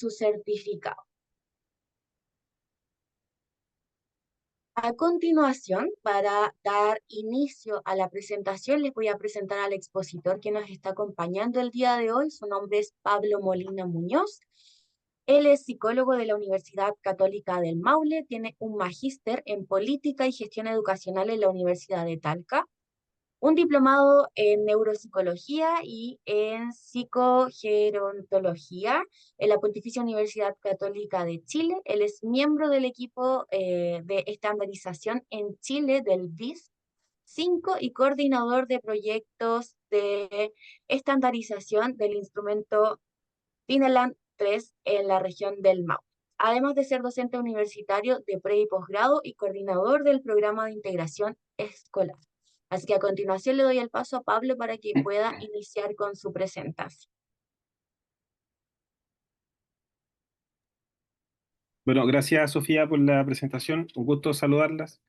su certificado. A continuación, para dar inicio a la presentación, les voy a presentar al expositor que nos está acompañando el día de hoy. Su nombre es Pablo Molina Muñoz. Él es psicólogo de la Universidad Católica del Maule, tiene un magíster en política y gestión educacional en la Universidad de Talca, un diplomado en neuropsicología y en psicogerontología en la Pontificia Universidad Católica de Chile. Él es miembro del equipo de estandarización en Chile del BIS 5 y coordinador de proyectos de estandarización del instrumento Fineland 3 en la región del Maule, además de ser docente universitario de pre y posgrado y coordinador del programa de integración escolar. Así que a continuación le doy el paso a Pablo para que pueda iniciar con su presentación. Bueno, gracias Sofía por la presentación. Un gusto saludarlos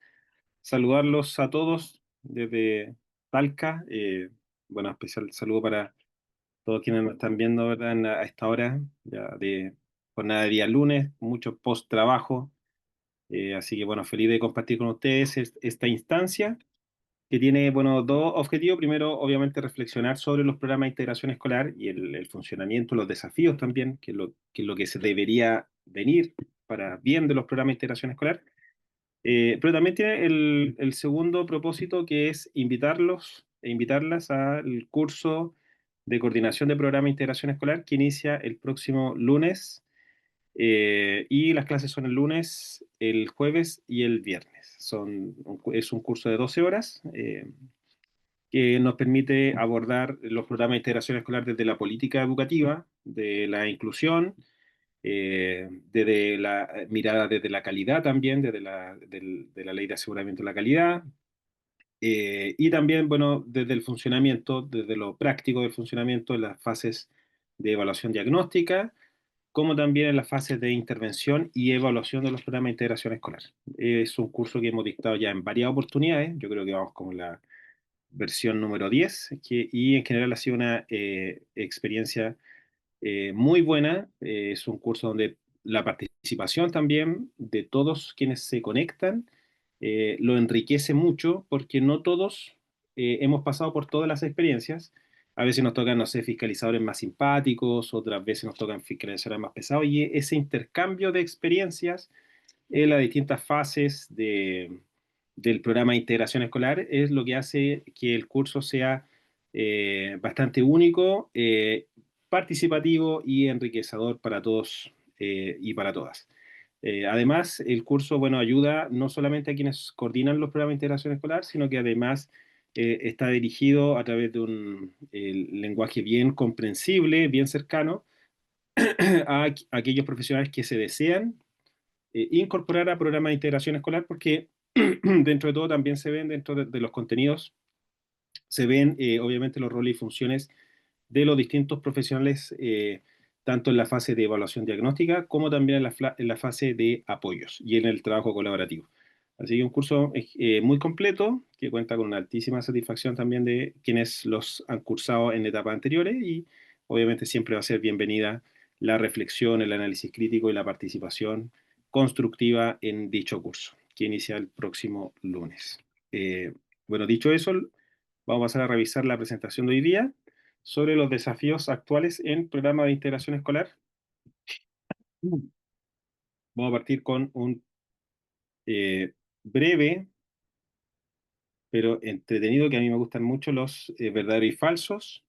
a todos desde Talca. Bueno, especial saludo para todos quienes nos están viendo, ¿verdad? A esta hora ya de jornada de día lunes, mucho post trabajo. Así que bueno, feliz de compartir con ustedes esta instancia que tiene, bueno, dos objetivos. Primero, obviamente, reflexionar sobre los programas de integración escolar y el funcionamiento, los desafíos también, que es lo que se debería venir para bien de los programas de integración escolar. Pero también tiene el segundo propósito, que es invitarlos e invitarlas al curso de coordinación de programa de integración escolar que inicia el próximo lunes, y las clases son el lunes, el jueves y el viernes. Es un curso de 12 horas, que nos permite abordar los programas de integración escolar desde la política educativa, de la inclusión, desde la mirada desde la calidad también, de la ley de aseguramiento de la calidad, y también, bueno, desde el funcionamiento, desde lo práctico del funcionamiento, en las fases de evaluación diagnóstica, como también en las fases de intervención y evaluación de los programas de integración escolar. Es un curso que hemos dictado ya en varias oportunidades. Yo creo que vamos como la versión número 10, y en general ha sido una experiencia muy buena. Es un curso donde la participación también de todos quienes se conectan lo enriquece mucho, porque no todos hemos pasado por todas las experiencias. A veces nos tocan, no sé, fiscalizadores más simpáticos, otras veces nos tocan fiscalizadores más pesados, y ese intercambio de experiencias en las distintas fases del programa de integración escolar es lo que hace que el curso sea bastante único, participativo y enriquecedor para todos y para todas. Además, el curso, bueno, ayuda no solamente a quienes coordinan los programas de integración escolar, sino que además está dirigido a través de un lenguaje bien comprensible, bien cercano, a aquellos profesionales que se desean incorporar a programas de integración escolar, porque dentro de todo también se ven, dentro de los contenidos, se ven obviamente los roles y funciones de los distintos profesionales, tanto en la fase de evaluación diagnóstica como también en la fase de apoyos y en el trabajo colaborativo. Así que un curso muy completo, que cuenta con una altísima satisfacción también de quienes los han cursado en etapas anteriores, y obviamente siempre va a ser bienvenida la reflexión, el análisis crítico y la participación constructiva en dicho curso, que inicia el próximo lunes. Bueno, dicho eso, vamos a pasar a revisar la presentación de hoy día sobre los desafíos actuales en programa de integración escolar. Vamos a partir con un breve pero entretenido, que a mí me gustan mucho los verdaderos y falsos.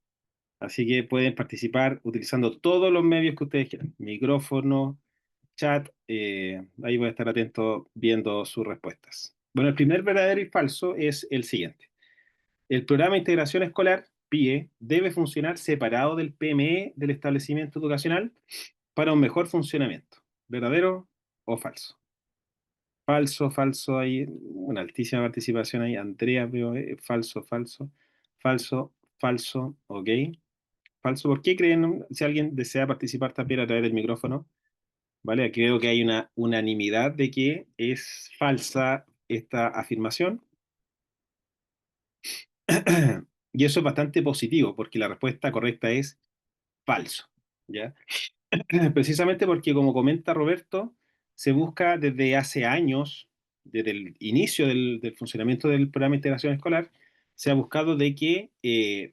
Así que pueden participar utilizando todos los medios que ustedes quieran: micrófono, chat. Ahí voy a estar atento viendo sus respuestas. Bueno, el primer verdadero y falso es el siguiente: el programa de integración escolar, PIE, debe funcionar separado del PME del establecimiento educacional para un mejor funcionamiento. ¿Verdadero o falso? Falso, falso, hay una altísima participación ahí. Andrea, veo, falso, falso, falso, falso, ok. Falso, ¿por qué creen? Si alguien desea participar también a través del micrófono, ¿vale? Aquí veo que hay una unanimidad de que es falsa esta afirmación. Y eso es bastante positivo, porque la respuesta correcta es falso, ¿ya? Precisamente porque, como comenta Roberto, se busca desde hace años, desde el inicio del funcionamiento del programa de integración escolar, se ha buscado de que eh,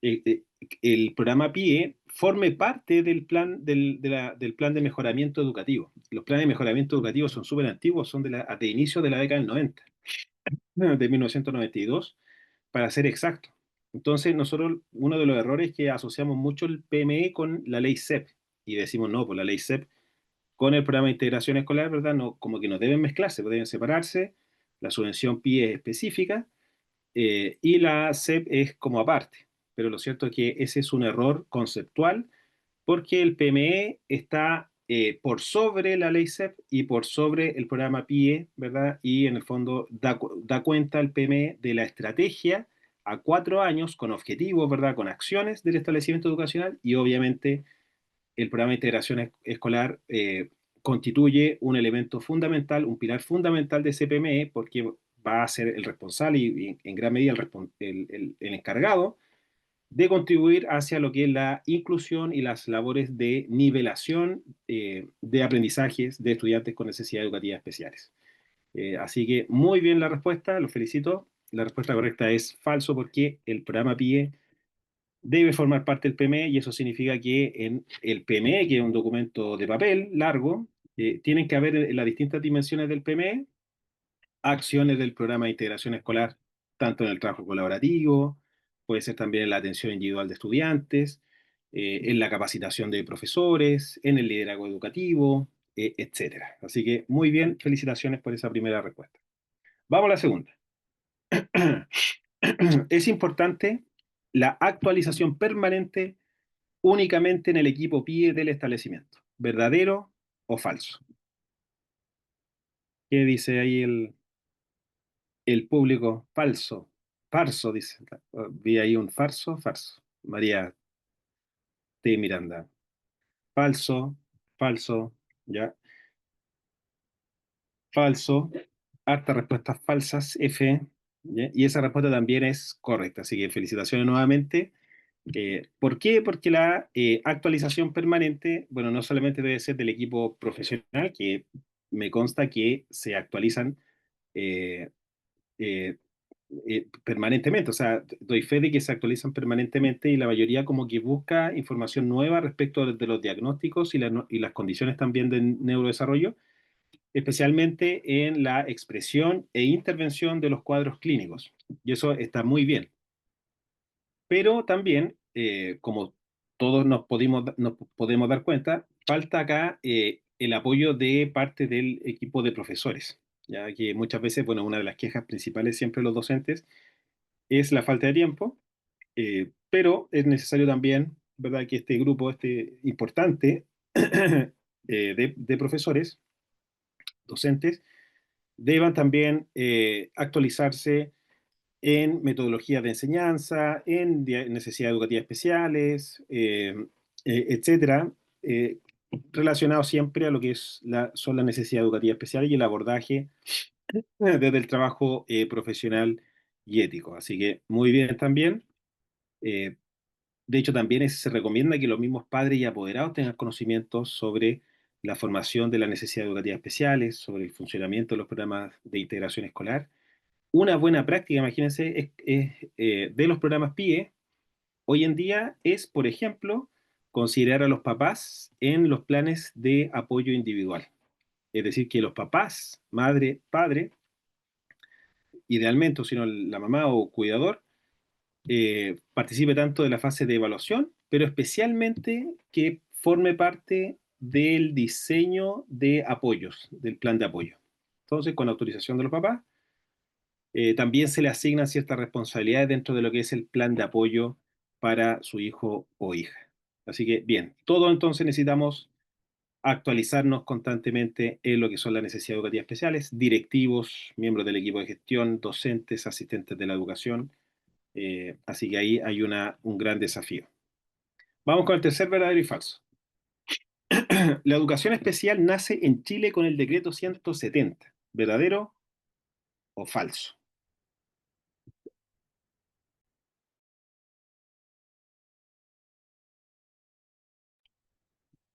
eh, el programa PIE forme parte del plan, del plan de mejoramiento educativo. Los planes de mejoramiento educativo son súper antiguos, son de inicio de la década del 90, de 1992, para ser exacto. Entonces, nosotros, uno de los errores es que asociamos mucho el PME con la ley CEP y decimos, no, pues la ley CEP con el programa de integración escolar, ¿verdad? No, como que no deben mezclarse, pues deben separarse. La subvención PIE es específica y la CEP es como aparte. Pero lo cierto es que ese es un error conceptual porque el PME está por sobre la ley CEP y por sobre el programa PIE, ¿verdad? Y en el fondo da cuenta el PME de la estrategia a 4 años con objetivos, ¿verdad? Con acciones del establecimiento educacional y obviamente el programa de integración escolar constituye un elemento fundamental, un pilar fundamental de ese PME porque va a ser el responsable y en gran medida el encargado de contribuir hacia lo que es la inclusión y las labores de nivelación de aprendizajes de estudiantes con necesidades educativas especiales. Así que muy bien la respuesta, los felicito. La respuesta correcta es falso porque el programa PIE debe formar parte del PME y eso significa que en el PME, que es un documento de papel largo, tienen que haber en las distintas dimensiones del PME acciones del programa de integración escolar, tanto en el trabajo colaborativo, puede ser también en la atención individual de estudiantes, en la capacitación de profesores, en el liderazgo educativo, etcétera. Así que muy bien, felicitaciones por esa primera respuesta. Vamos a la segunda. Es importante la actualización permanente únicamente en el equipo PIE del establecimiento. ¿Verdadero o falso? ¿Qué dice ahí el público? Falso. Farso, dice. Vi ahí un farso, farso. María T. Miranda. Falso, falso, ya. Falso. Hartas respuestas falsas, F. ¿Ya? Y esa respuesta también es correcta. Así que felicitaciones nuevamente. ¿Por qué? Porque la actualización permanente, bueno, no solamente debe ser del equipo profesional, que me consta que se actualizan eh, eh, permanentemente, o sea, doy fe de que se actualizan permanentemente y la mayoría como que busca información nueva respecto de los diagnósticos y las condiciones también de neurodesarrollo, especialmente en la expresión e intervención de los cuadros clínicos. Y eso está muy bien. Pero también, como todos nos podemos dar cuenta, falta acá el apoyo de parte del equipo de profesores, ya que muchas veces, bueno, una de las quejas principales siempre de los docentes es la falta de tiempo, pero es necesario también, ¿verdad?, que este grupo, este importante de profesores, docentes, deban también actualizarse en metodologías de enseñanza, en necesidades educativas especiales, etcétera, eh, relacionado siempre a lo que son las necesidades educativas especiales y el abordaje desde el trabajo profesional y ético. Así que muy bien también. Eh, de hecho, también se recomienda que los mismos padres y apoderados tengan conocimientos sobre la formación de las necesidades educativas especiales, sobre el funcionamiento de los programas de integración escolar. Una buena práctica, imagínense, de los programas PIE hoy en día es, por ejemplo, considerar a los papás en los planes de apoyo individual. Es decir, que los papás, madre, padre, idealmente, o si no la mamá o cuidador, participe tanto de la fase de evaluación, pero especialmente que forme parte del diseño de apoyos, del plan de apoyo. Entonces, con autorización de los papás, también se le asignan ciertas responsabilidades dentro de lo que es el plan de apoyo para su hijo o hija. Así que, bien, todo entonces necesitamos actualizarnos constantemente en lo que son las necesidades educativas especiales, directivos, miembros del equipo de gestión, docentes, asistentes de la educación. Así que ahí hay un gran desafío. Vamos con el tercer verdadero y falso. La educación especial nace en Chile con el decreto 170. ¿Verdadero o falso?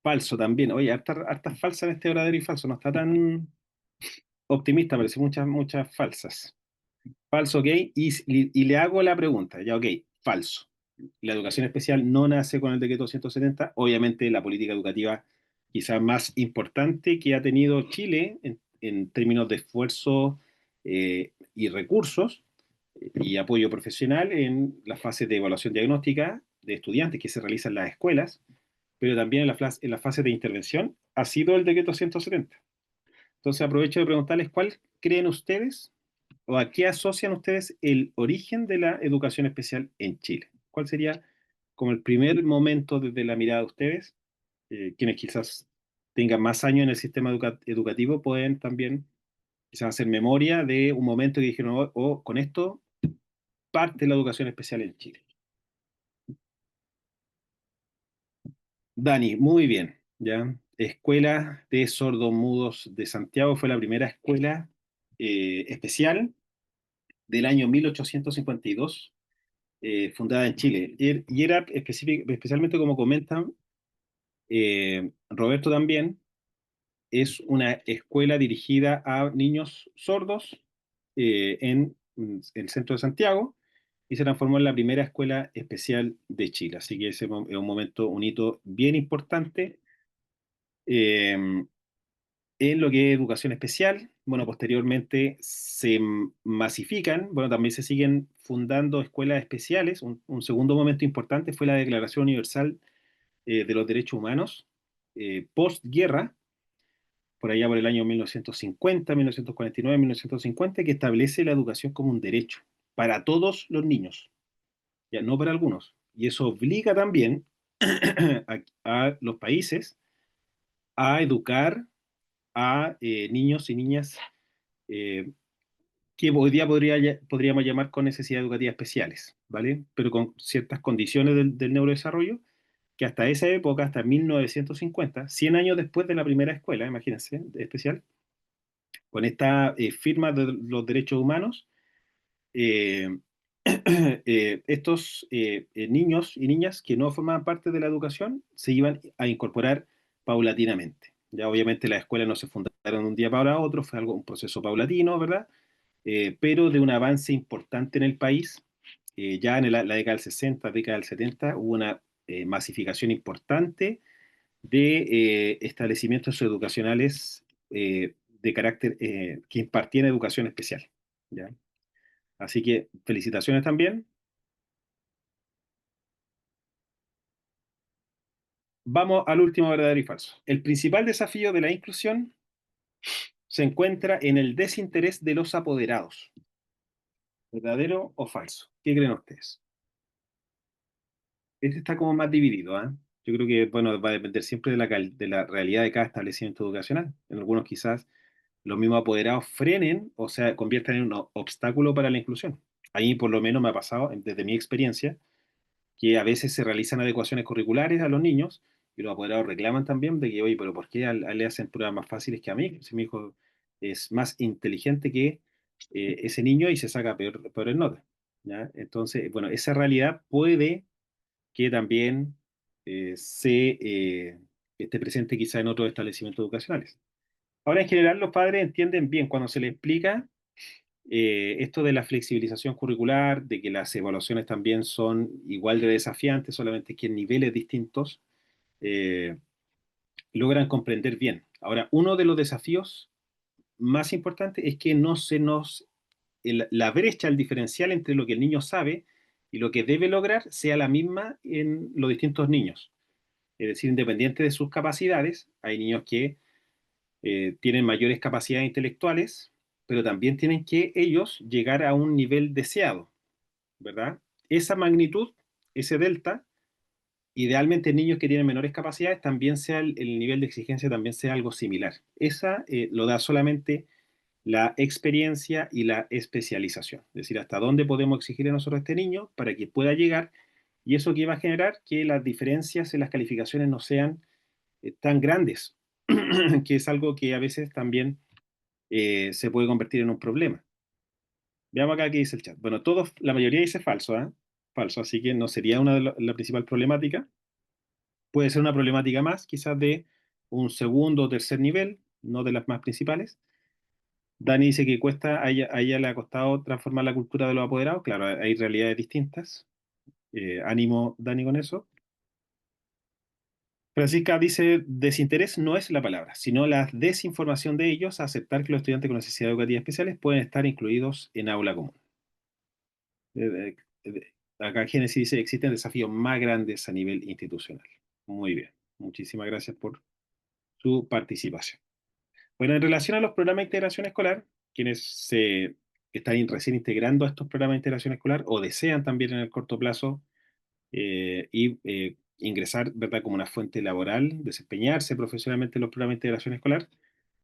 Falso también. Oye, hartas falsas en este verdadero y falso. No está tan optimista, parece muchas falsas. Falso, ok. Y le hago la pregunta, ya, ok, falso. La educación especial no nace con el decreto 170. Obviamente la política educativa quizás más importante que ha tenido Chile en términos de esfuerzo y recursos y apoyo profesional en las fases de evaluación diagnóstica de estudiantes que se realizan en las escuelas, pero también en la fase de intervención ha sido el decreto 170. Entonces aprovecho de preguntarles cuál creen ustedes o a qué asocian ustedes el origen de la educación especial en Chile. ¿Cuál sería como el primer momento desde la mirada de ustedes? Quienes quizás tengan más años en el sistema educativo pueden también quizás hacer memoria de un momento que dijeron, oh, con esto parte la educación especial en Chile. Dani, muy bien, ¿ya? Escuela de Sordomudos de Santiago fue la primera escuela especial del año 1852, fundada en Chile. Y era especialmente, como comentan Roberto también, es una escuela dirigida a niños sordos en el centro de Santiago y se transformó en la primera escuela especial de Chile. Así que ese es un momento, un hito bien importante eh, en lo que es educación especial. Bueno, posteriormente se masifican, bueno, también se siguen fundando escuelas especiales. Un segundo momento importante fue la Declaración Universal de los Derechos Humanos, postguerra, por allá por el año 1950, 1949, 1950, que establece la educación como un derecho para todos los niños, ya no para algunos. Y eso obliga también a los países a educar a niños y niñas eh, que hoy día podríamos llamar con necesidades educativas especiales, ¿vale? Pero con ciertas condiciones del neurodesarrollo, que hasta esa época, hasta 1950, 100 años después de la primera escuela, imagínense, especial, con esta firma de los derechos humanos, eh, estos niños y niñas que no formaban parte de la educación se iban a incorporar paulatinamente. Ya obviamente las escuelas no se fundaron de un día para otro, fue un proceso paulatino, ¿verdad? Pero de un avance importante en el país. Ya en la década del 60, década del 70, hubo una masificación importante de establecimientos educacionales de carácter que impartían educación especial. ¿Ya? Así que felicitaciones también. Vamos al último verdadero y falso. El principal desafío de la inclusión se encuentra en el desinterés de los apoderados. ¿Verdadero o falso? ¿Qué creen ustedes? Este está como más dividido, ¿ah? Yo creo que, bueno, va a depender siempre de la realidad de cada establecimiento educacional. En algunos quizás los mismos apoderados frenen o sea, conviertan en un obstáculo para la inclusión. Ahí por lo menos me ha pasado, desde mi experiencia, que a veces se realizan adecuaciones curriculares a los niños y los apoderados reclaman también de que, oye, pero ¿por qué a él le hacen pruebas más fáciles que a mí? Si mi hijo es más inteligente que ese niño y se saca peores notas. ¿Ya? Entonces, bueno, esa realidad puede que también esté presente quizá en otros establecimientos educacionales. Ahora, en general, los padres entienden bien cuando se les explica esto de la flexibilización curricular, de que las evaluaciones también son igual de desafiantes, solamente que en niveles distintos, eh, logran comprender bien. Ahora, uno de los desafíos más importantes es que no se nos, la brecha, el diferencial entre lo que el niño sabe y lo que debe lograr sea la misma en los distintos niños. Es decir, independiente de sus capacidades, hay niños que tienen mayores capacidades intelectuales, pero también tienen que ellos llegar a un nivel deseado, ¿verdad? Esa magnitud, ese delta, idealmente en niños que tienen menores capacidades, también sea el nivel de exigencia también sea algo similar. Esa lo da solamente la experiencia y la especialización. Es decir, hasta dónde podemos exigir a nosotros a este niño para que pueda llegar, y eso que va a generar que las diferencias en las calificaciones no sean tan grandes, que es algo que a veces también se puede convertir en un problema. Veamos acá qué dice el chat. Bueno, la mayoría dice falso, ¿eh? Falso, así que no sería una de la principal problemática. Puede ser una problemática más, quizás de un segundo o tercer nivel, no de las más principales. Dani dice que cuesta, a ella le ha costado transformar la cultura de los apoderados. Claro, hay realidades distintas. Ánimo, Dani, con eso. Francisca dice, desinterés no es la palabra, sino la desinformación de ellos a aceptar que los estudiantes con necesidades educativas especiales pueden estar incluidos en aula común. Acá Génesis dice, existen desafíos más grandes a nivel institucional. Muy bien, muchísimas gracias por su participación. Bueno, en relación a los programas de integración escolar, quienes se están recién integrando a estos programas de integración escolar o desean también en el corto plazo ingresar, ¿verdad?, como una fuente laboral, desempeñarse profesionalmente en los programas de integración escolar,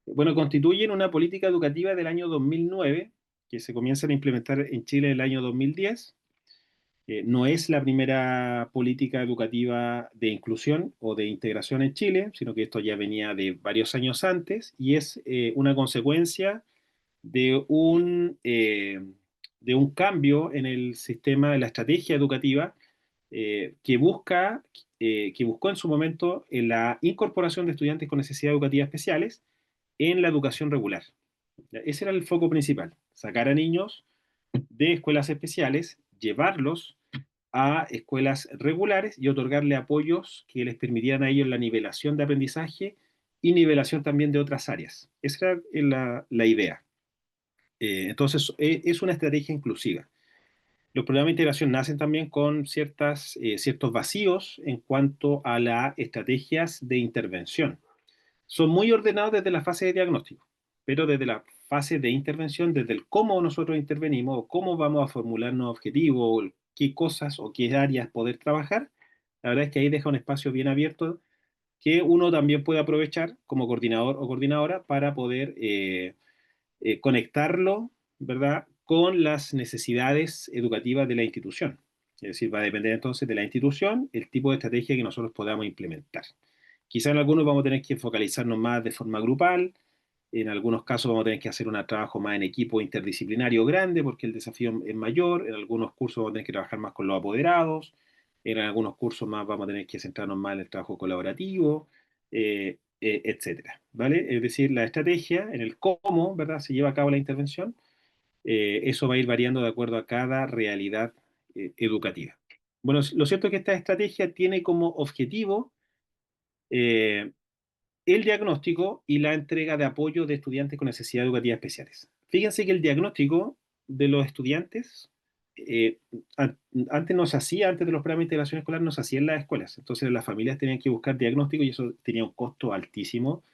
bueno, constituyen una política educativa del año 2009 que se comienzan a implementar en Chile el año 2010. No es la primera política educativa de inclusión o de integración en Chile, sino que esto ya venía de varios años antes y es una consecuencia de de un cambio en el sistema de la estrategia educativa que que buscó en su momento la incorporación de estudiantes con necesidades educativas especiales en la educación regular. Ese era el foco principal, sacar a niños de escuelas especiales, llevarlos a escuelas regulares y otorgarle apoyos que les permitieran a ellos la nivelación de aprendizaje y nivelación también de otras áreas. Esa era la idea. Entonces, es una estrategia inclusiva. Los programas de integración nacen también con ciertos vacíos en cuanto a las estrategias de intervención. Son muy ordenados desde la fase de diagnóstico, pero desde la fase de intervención, desde el cómo nosotros intervenimos, o cómo vamos a formular nuevos objetivos, o qué cosas o qué áreas poder trabajar, la verdad es que ahí deja un espacio bien abierto que uno también puede aprovechar como coordinador o coordinadora para poder conectarlo, ¿verdad?, con las necesidades educativas de la institución. Es decir, va a depender entonces de la institución el tipo de estrategia que nosotros podamos implementar. Quizá en algunos vamos a tener que focalizarnos más de forma grupal, en algunos casos vamos a tener que hacer un trabajo más en equipo interdisciplinario grande porque el desafío es mayor, en algunos cursos vamos a tener que trabajar más con los apoderados, en algunos cursos más vamos a tener que centrarnos más en el trabajo colaborativo, etcétera, ¿vale? Es decir, la estrategia, en el cómo, ¿verdad?, se lleva a cabo la intervención, eso va a ir variando de acuerdo a cada realidad educativa. Bueno, lo cierto es que esta estrategia tiene como objetivo eh, el diagnóstico y la entrega de apoyo de estudiantes con necesidades educativas especiales. Fíjense que el diagnóstico de los estudiantes eh, antes no se hacía, antes de los programas de integración escolar no se hacía en las escuelas. Entonces las familias tenían que buscar diagnóstico y eso tenía un costo altísimo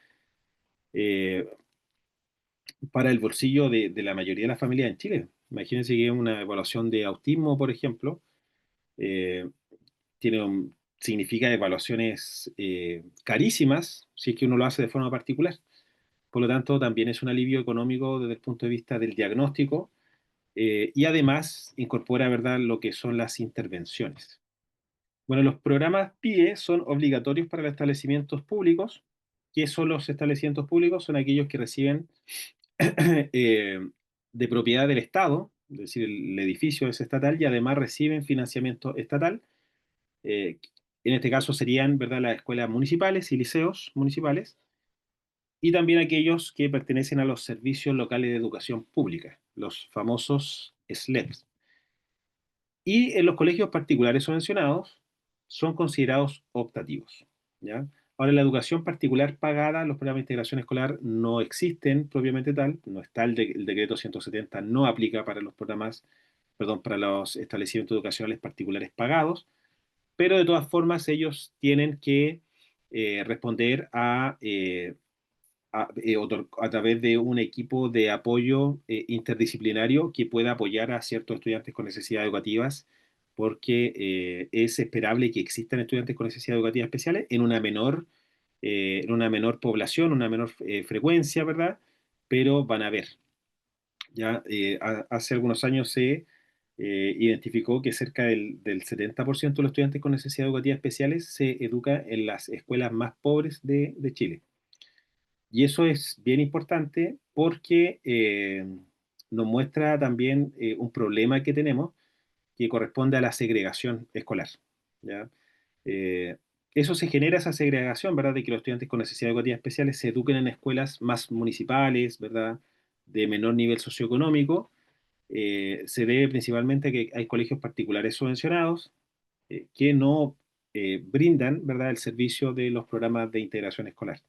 eh, para el bolsillo de la mayoría de las familias en Chile. Imagínense que una evaluación de autismo, por ejemplo, eh, significa evaluaciones carísimas si es que uno lo hace de forma particular. Por lo tanto, también es un alivio económico desde el punto de vista del diagnóstico y además incorpora, ¿verdad?, lo que son las intervenciones. Bueno, los programas PIE son obligatorios para los establecimientos públicos. ¿Qué son los establecimientos públicos? Son aquellos que reciben de propiedad del Estado, es decir, el edificio es estatal y además reciben financiamiento estatal. En este caso serían, ¿verdad?, las escuelas municipales y liceos municipales y también aquellos que pertenecen a los servicios locales de educación pública, los famosos SLEPs. Y en los colegios particulares subvencionados son considerados optativos, ¿ya? Ahora, en la educación particular pagada, los programas de integración escolar no existen propiamente tal, no está el decreto 170, no aplica para los programas, perdón, para los establecimientos educacionales particulares pagados, pero de todas formas ellos tienen que responder a través de un equipo de apoyo interdisciplinario que pueda apoyar a ciertos estudiantes con necesidades educativas, porque es esperable que existan estudiantes con necesidades educativas especiales en una menor población, una menor frecuencia, ¿verdad? Pero van a haber. Ya hace algunos años se identificó que cerca del 70% de los estudiantes con necesidades educativas especiales se educa en las escuelas más pobres de Chile. Y eso es bien importante porque nos muestra también un problema que tenemos que corresponde a la segregación escolar, ¿ya? Eh, eso se genera esa segregación, ¿verdad? De que los estudiantes con necesidades educativas especiales se eduquen en escuelas más municipales, ¿verdad? De menor nivel socioeconómico. Se debe principalmente a que hay colegios particulares subvencionados que no brindan, ¿verdad?, el servicio de los programas de integración escolar,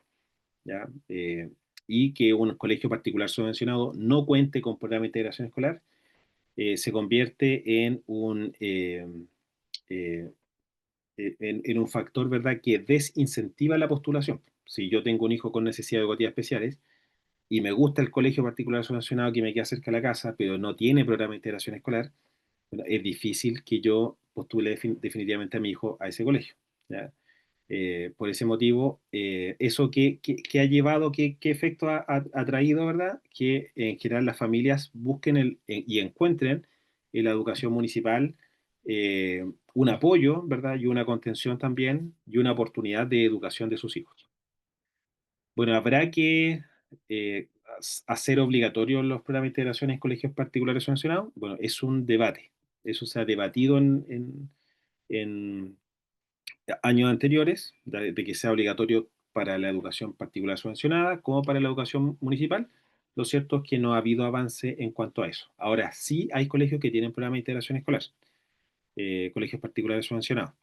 ¿ya? Y que un colegio particular subvencionado no cuente con programa de integración escolar, se convierte eh, en un factor, ¿verdad?, que desincentiva la postulación. Si yo tengo un hijo con necesidades educativas especiales y me gusta el colegio particular subvencionado que me queda cerca de la casa, pero no tiene programa de integración escolar, bueno, es difícil que yo postule definitivamente a mi hijo a ese colegio, ¿ya? Por ese motivo, eso que ha llevado, qué efecto ha traído, ¿verdad? Que en general las familias busquen y encuentren en la educación municipal un apoyo, ¿verdad? Y una contención también y una oportunidad de educación de sus hijos. Bueno, habrá que hacer obligatorios los programas de integración en colegios particulares subvencionados. Bueno, es un debate. Eso se ha debatido en años anteriores, de que sea obligatorio para la educación particular subvencionada como para la educación municipal. Lo cierto es que no ha habido avance en cuanto a eso. Ahora sí hay colegios que tienen programas de integración escolar, colegios particulares subvencionados.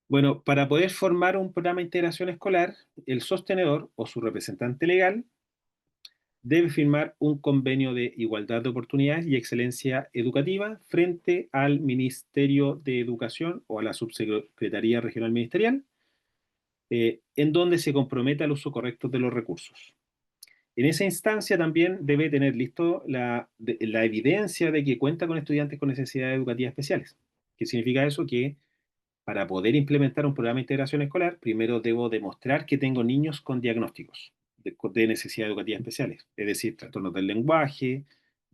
Bueno, para poder formar un programa de integración escolar, el sostenedor o su representante legal debe firmar un convenio de igualdad de oportunidades y excelencia educativa frente al Ministerio de Educación o a la Subsecretaría Regional Ministerial, en donde se comprometa al uso correcto de los recursos. En esa instancia también debe tener listo la evidencia de que cuenta con estudiantes con necesidades educativas especiales. ¿Qué significa eso? Que para poder implementar un programa de integración escolar, primero debo demostrar que tengo niños con diagnósticos de necesidades educativas especiales, es decir, trastornos del lenguaje,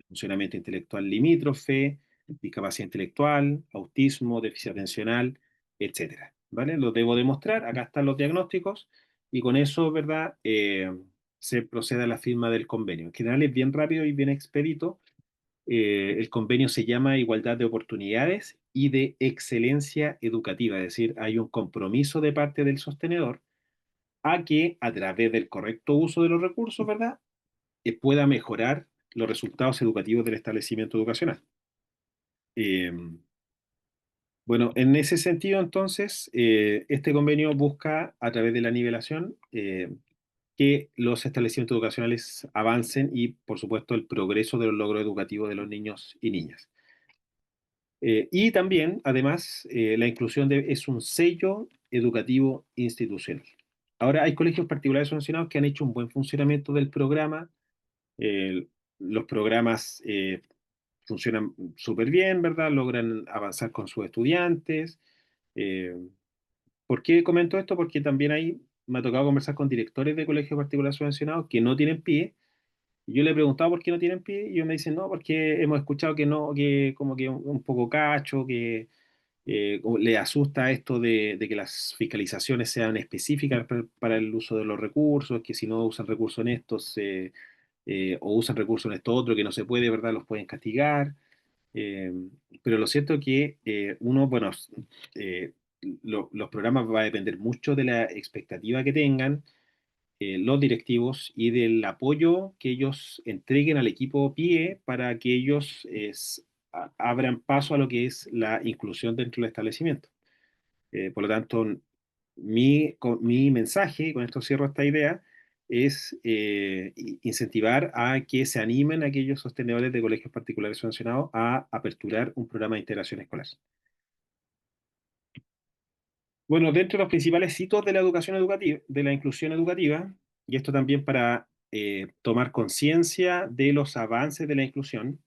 funcionamiento intelectual limítrofe, discapacidad intelectual, autismo, déficit atencional, etcétera. ¿Vale? Lo debo demostrar, acá están los diagnósticos, y con eso, ¿verdad? Se procede a la firma del convenio. En general es bien rápido y bien expedito. El convenio se llama Igualdad de Oportunidades y de Excelencia Educativa, es decir, hay un compromiso de parte del sostenedor a que a través del correcto uso de los recursos, ¿verdad?, pueda mejorar los resultados educativos del establecimiento educacional. Eh, bueno, en ese sentido, entonces, este convenio busca, a través de la nivelación, que los establecimientos educacionales avancen y, por supuesto, el progreso de los logros educativos de los niños y niñas. Y también, además, la inclusión es un sello educativo institucional. Ahora, hay colegios particulares subvencionados que han hecho un buen funcionamiento del programa. Eh, los programas funcionan súper bien, ¿verdad? Logran avanzar con sus estudiantes. Eh, ¿Por qué comento esto? Porque también ahí me ha tocado conversar con directores de colegios particulares subvencionados que no tienen pie. Y yo le he preguntado por qué no tienen pie y ellos me dicen, no, porque hemos escuchado que no, que como que un poco cacho, que le asusta esto de que las fiscalizaciones sean específicas para el uso de los recursos, que si no usan recursos en estos o usan recursos en esto otro que no se puede, ¿verdad? Los pueden castigar. Eh, pero lo cierto es que bueno, eh, los programas va a depender mucho de la expectativa que tengan los directivos y del apoyo que ellos entreguen al equipo PIE para que ellos abran paso a lo que es la inclusión dentro del establecimiento. Por lo tanto, mi mensaje, y con esto cierro esta idea, es incentivar a que se animen aquellos sostenedores de colegios particulares subvencionados a aperturar un programa de integración escolar. Bueno, dentro de los principales hitos de la educación educativa, de la inclusión educativa, y esto también para tomar conciencia de los avances de la inclusión,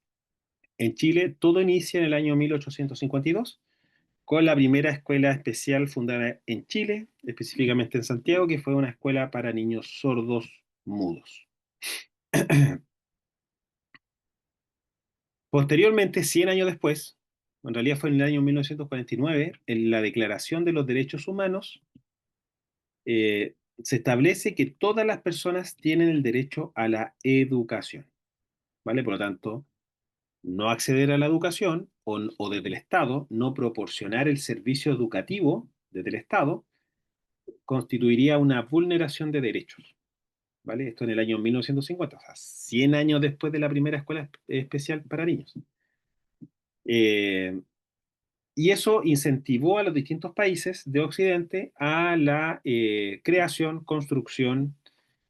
en Chile todo inicia en el año 1852 con la primera escuela especial fundada en Chile, específicamente en Santiago, que fue una escuela para niños sordos mudos. Posteriormente, 100 años después, en realidad fue en el año 1949, en la Declaración de los Derechos Humanos, se establece que todas las personas tienen el derecho a la educación, ¿vale? Por lo tanto, no acceder a la educación o desde el Estado no proporcionar el servicio educativo desde el Estado, constituiría una vulneración de derechos, ¿vale? Esto en el año 1950, o sea, 100 años después de la primera escuela especial para niños. Eh, y eso incentivó a los distintos países de Occidente a la creación, construcción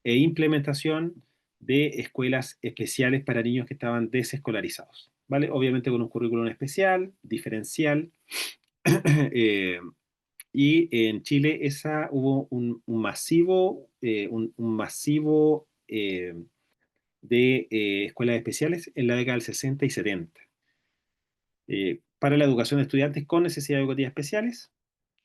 e implementación de escuelas especiales para niños que estaban desescolarizados, ¿vale? Obviamente con un currículum especial, diferencial, eh, y en Chile hubo un masivo de escuelas especiales en la década del 60 y 70 para la educación de estudiantes con necesidades educativas especiales,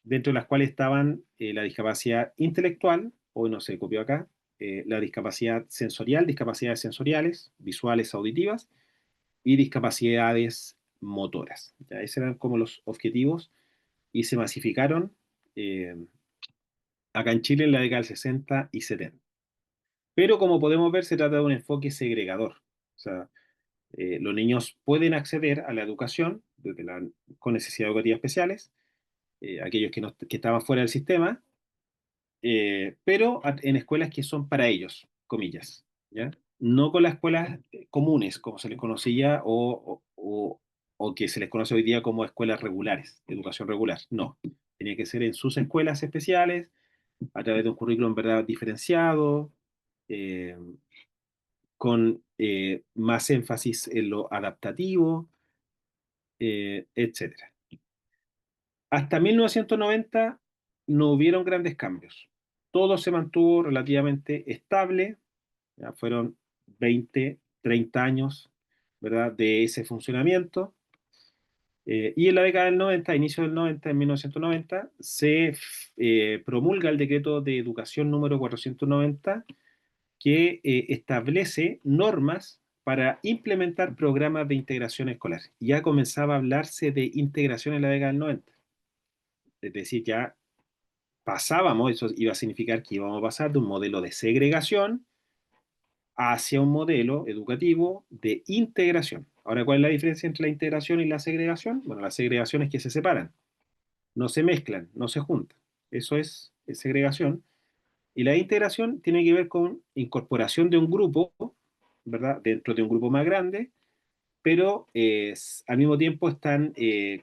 dentro de las cuales estaban la discapacidad intelectual, hoy no se copió acá, la discapacidad sensorial, discapacidades sensoriales, visuales, auditivas, y discapacidades motoras. ¿Ya? Esos eran como los objetivos y se masificaron eh, acá en Chile en la década del 60 y 70. Pero como podemos ver, se trata de un enfoque segregador. O sea, los niños pueden acceder a la educación con necesidades educativas especiales, aquellos que estaban fuera del sistema, pero en escuelas que son para ellos, comillas, ¿ya? No con las escuelas comunes, como se les conocía, o que se les conoce hoy día como escuelas regulares, educación regular. No, tenía que ser en sus escuelas especiales, a través de un currículum en verdad diferenciado, eh, con más énfasis en lo adaptativo, etcétera. Hasta 1990 no hubieron grandes cambios. Todo se mantuvo relativamente estable. Ya fueron 20, 30 años, ¿verdad?, de ese funcionamiento. Y en la década del 90, inicio del 90, en 1990, se promulga el decreto de educación número 490 que establece normas para implementar programas de integración escolar. Ya comenzaba a hablarse de integración en la década del 90. Es decir, ya pasábamos, eso iba a significar que íbamos a pasar de un modelo de segregación hacia un modelo educativo de integración. Ahora, ¿cuál es la diferencia entre la integración y la segregación? Bueno, la segregación es que se separan, no se mezclan, no se juntan. Eso es segregación. Y la integración tiene que ver con incorporación de un grupo, ¿verdad? Dentro de un grupo más grande, pero al mismo tiempo están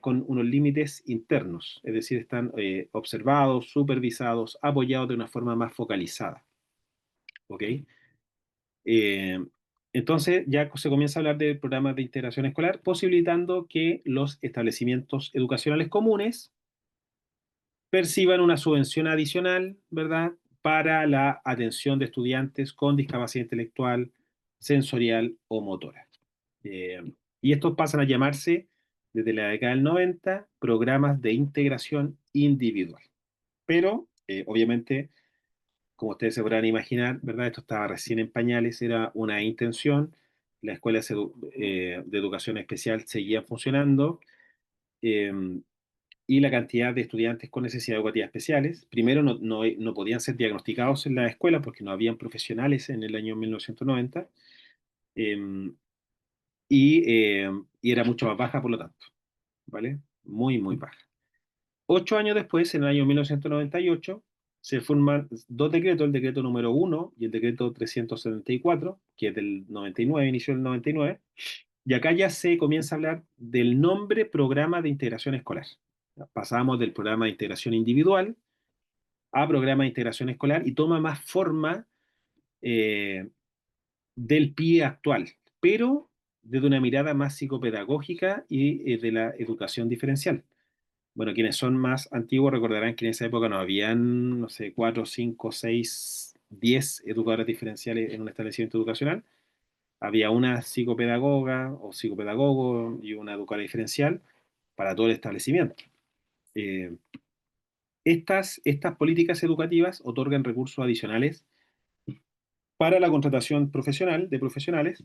con unos límites internos, es decir, están observados, supervisados, apoyados de una forma más focalizada. ¿Ok? Eh, entonces ya se comienza a hablar de programas de integración escolar, posibilitando que los establecimientos educacionales comunes perciban una subvención adicional, ¿verdad?, para la atención de estudiantes con discapacidad intelectual, sensorial o motora. Y estos pasan a llamarse, desde la década del 90, programas de integración individual. Pero, obviamente, como ustedes se podrán imaginar, ¿verdad? Esto estaba recién en pañales, era una intención. Las escuelas de educación especial seguían funcionando. eh, y la cantidad de estudiantes con necesidades educativas especiales. Primero, no podían ser diagnosticados en la escuela porque no habían profesionales en el año 1990, eh, y era mucho más baja, por lo tanto, ¿vale? Muy, muy baja. 8 años después, en el año 1998, se forman dos decretos, el decreto número 1 y el decreto 374, que es del 99, inicio del 99, y acá ya se comienza a hablar del nombre Programa de Integración Escolar. Pasamos del programa de integración individual a programa de integración escolar y toma más forma eh, del PIE actual, pero desde una mirada más psicopedagógica y de la educación diferencial. Bueno, quienes son más antiguos recordarán que en esa época no habían, no sé, 4, 5, 6, 10 educadores diferenciales en un establecimiento educacional. Había una psicopedagoga o psicopedagogo y una educadora diferencial para todo el establecimiento. Eh, estas políticas educativas otorgan recursos adicionales para la contratación profesional de profesionales,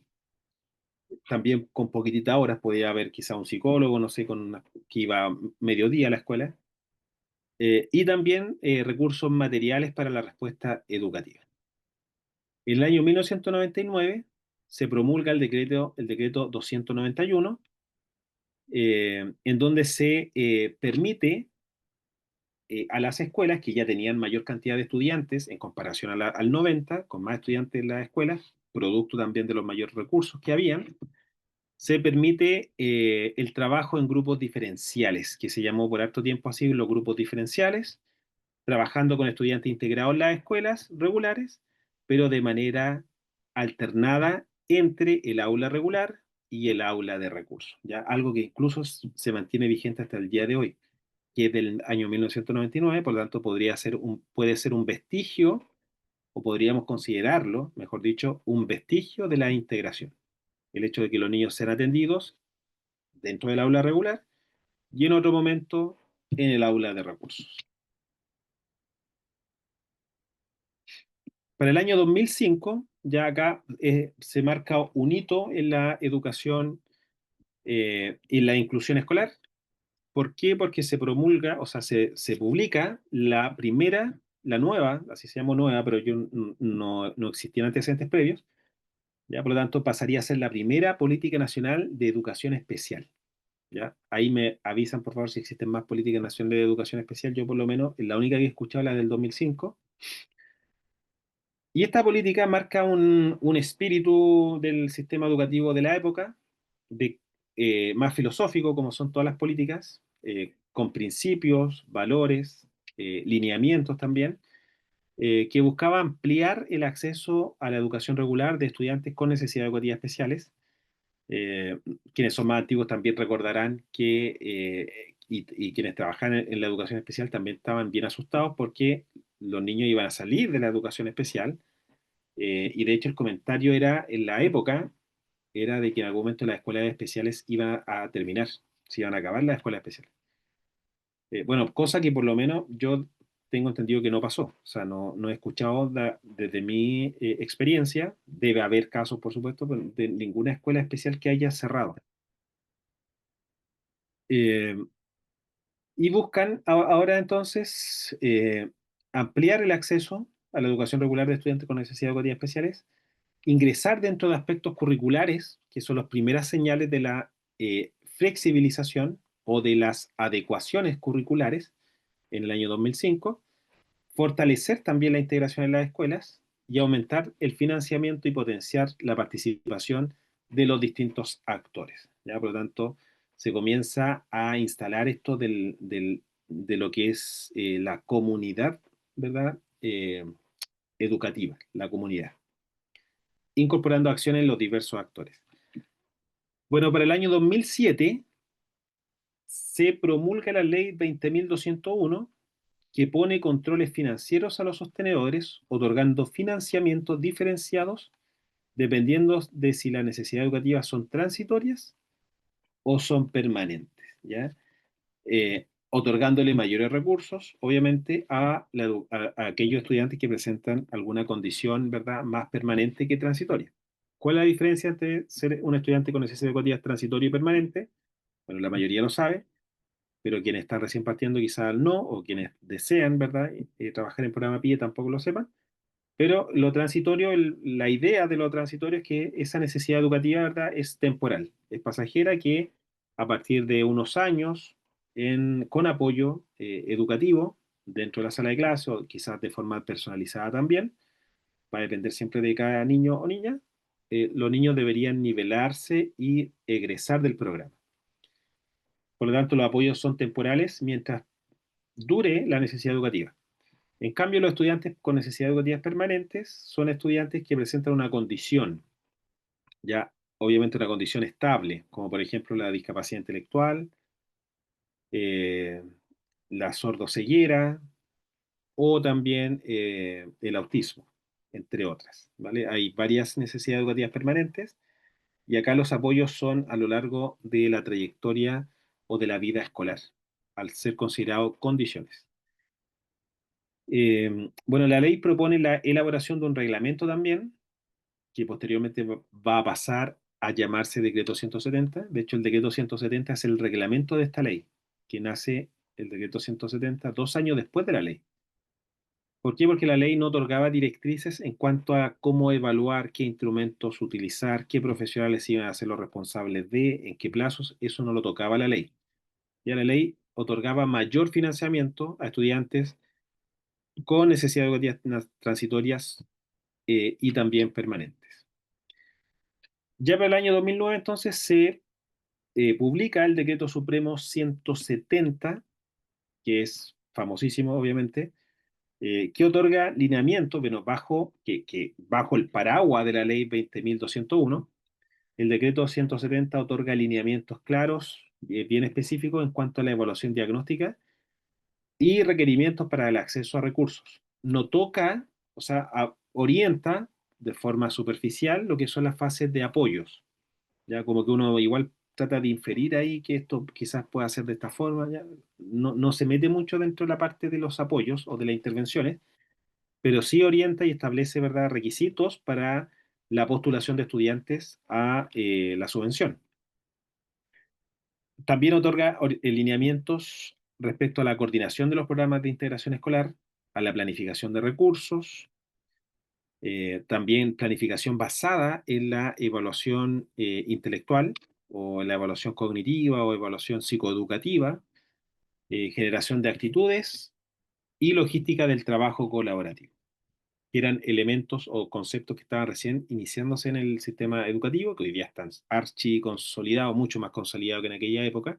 también con poquititas horas, podía haber quizá un psicólogo, no sé, que iba mediodía a la escuela, y también recursos materiales para la respuesta educativa. En el año 1999 se promulga el decreto 291, en donde se permite a las escuelas que ya tenían mayor cantidad de estudiantes en comparación al 90, con más estudiantes en las escuelas, producto también de los mayores recursos que habían, se permite el trabajo en grupos diferenciales, que se llamó por harto tiempo así los grupos diferenciales, trabajando con estudiantes integrados en las escuelas regulares, pero de manera alternada entre el aula regular y el aula de recursos, ¿ya? Algo que incluso se mantiene vigente hasta el día de hoy, que es del año 1999, por lo tanto puede ser un vestigio, o podríamos considerarlo, mejor dicho, un vestigio de la integración. El hecho de que los niños sean atendidos dentro del aula regular y en otro momento en el aula de recursos. Para el año 2005, ya acá se marca un hito en la educación y la inclusión escolar. ¿Por qué? Porque se promulga, o sea, se publica la primera, la nueva, así se llama nueva, pero no existían antecedentes previos, ya por lo tanto pasaría a ser la primera política nacional de educación especial. ¿Ya? Ahí me avisan, por favor, si existen más políticas nacionales de educación especial. Yo, por lo menos, la única que he escuchado es la del 2005. Y esta política marca un espíritu del sistema educativo de la época, más filosófico, como son todas las políticas, con principios, valores, lineamientos también, que buscaba ampliar el acceso a la educación regular de estudiantes con necesidades educativas especiales. Eh, Quienes son más antiguos también recordarán y quienes trabajan en la educación especial también estaban bien asustados porque los niños iban a salir de la educación especial, y de hecho el comentario era, en la época, era de que en algún momento las escuelas especiales iban a terminar, se iban a acabar las escuelas especiales. Bueno, cosa que por lo menos yo tengo entendido que no pasó. O sea, no he escuchado desde mi experiencia, debe haber casos, por supuesto, pero de ninguna escuela especial que haya cerrado. Eh, y buscan ahora entonces ampliar el acceso a la educación regular de estudiantes con necesidades educativas especiales, ingresar dentro de aspectos curriculares, que son las primeras señales de la flexibilización o de las adecuaciones curriculares en el año 2005, fortalecer también la integración en las escuelas y aumentar el financiamiento y potenciar la participación de los distintos actores. ¿Ya? Por lo tanto, se comienza a instalar esto de lo que es la comunidad, ¿verdad? Educativa, la comunidad, incorporando acciones en los diversos actores. Bueno, para el año 2007 se promulga la ley 20.201 que pone controles financieros a los sostenedores, otorgando financiamientos diferenciados dependiendo de si las necesidades educativas son transitorias o son permanentes, ¿ya? Otorgándole mayores recursos, obviamente, a aquellos estudiantes que presentan alguna condición, ¿verdad?, más permanente que transitoria. ¿Cuál es la diferencia entre ser un estudiante con necesidades educativas transitorio y permanente? Bueno, la mayoría lo sabe, pero quienes están recién partiendo quizás no, o quienes desean, ¿verdad?, trabajar en programa PIE tampoco lo sepan. Pero lo transitorio, la idea de lo transitorio es que esa necesidad educativa, ¿verdad?, es temporal, es pasajera, que a partir de unos años, con apoyo educativo dentro de la sala de clase, o quizás de forma personalizada también, va a depender siempre de cada niño o niña, los niños deberían nivelarse y egresar del programa. Por lo tanto, los apoyos son temporales mientras dure la necesidad educativa. En cambio, los estudiantes con necesidades educativas permanentes son estudiantes que presentan una condición, ya obviamente una condición estable, como por ejemplo la discapacidad intelectual, eh, la sordoceguera o también el autismo, entre otras, ¿vale? Hay varias necesidades educativas permanentes y acá los apoyos son a lo largo de la trayectoria o de la vida escolar, al ser considerados condiciones. Bueno, la ley propone la elaboración de un reglamento también, que posteriormente va a pasar a llamarse Decreto 170. De hecho, el Decreto 170 es el reglamento de esta ley, que nace el Decreto 170 2 años después de la ley. ¿Por qué? Porque la ley no otorgaba directrices en cuanto a cómo evaluar, qué instrumentos utilizar, qué profesionales iban a ser los responsables de, en qué plazos. Eso no lo tocaba la ley. Ya la ley otorgaba mayor financiamiento a estudiantes con necesidades educativas transitorias y también permanentes. Ya para el año 2009 entonces se publica el Decreto Supremo 170, que es famosísimo obviamente, que otorga lineamientos, bueno, bajo el paraguas de la ley 20.201, el decreto 170 otorga lineamientos claros, bien específicos en cuanto a la evaluación diagnóstica y requerimientos para el acceso a recursos. No toca, o sea, orienta de forma superficial lo que son las fases de apoyos. Ya como que uno igual trata de inferir ahí que esto quizás pueda ser de esta forma, ya. No se mete mucho dentro de la parte de los apoyos o de las intervenciones, pero sí orienta y establece, ¿verdad?, requisitos para la postulación de estudiantes a la subvención. También otorga lineamientos respecto a la coordinación de los programas de integración escolar, a la planificación de recursos, también planificación basada en la evaluación intelectual o en la evaluación cognitiva o evaluación psicoeducativa, generación de actitudes y logística del trabajo colaborativo, que eran elementos o conceptos que estaban recién iniciándose en el sistema educativo, que hoy día están archi consolidados, mucho más consolidados que en aquella época,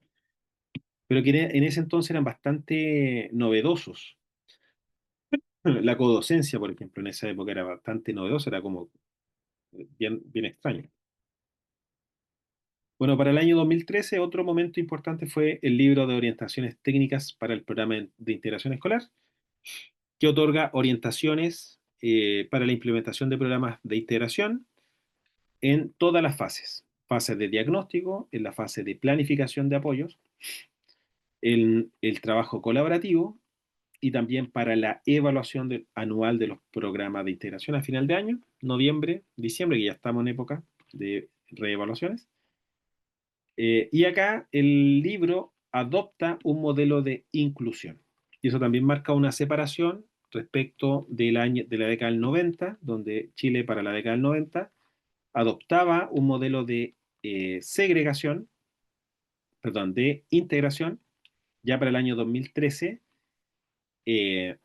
pero que en ese entonces eran bastante novedosos. La codocencia, por ejemplo, en esa época era bastante novedosa, era como bien, bien extraño. Bueno, para el año 2013, otro momento importante fue el libro de orientaciones técnicas para el programa de integración escolar, que otorga orientaciones para la implementación de programas de integración en todas las fases. Fase de diagnóstico, en la fase de planificación de apoyos, el trabajo colaborativo y también para la evaluación anual de los programas de integración a final de año, noviembre, diciembre, que ya estamos en época de reevaluaciones. Y acá el libro adopta un modelo de inclusión. Y eso también marca una separación respecto de la década del 90, donde Chile para la década del 90 adoptaba un modelo de segregación, perdón, de integración. Ya para el año 2013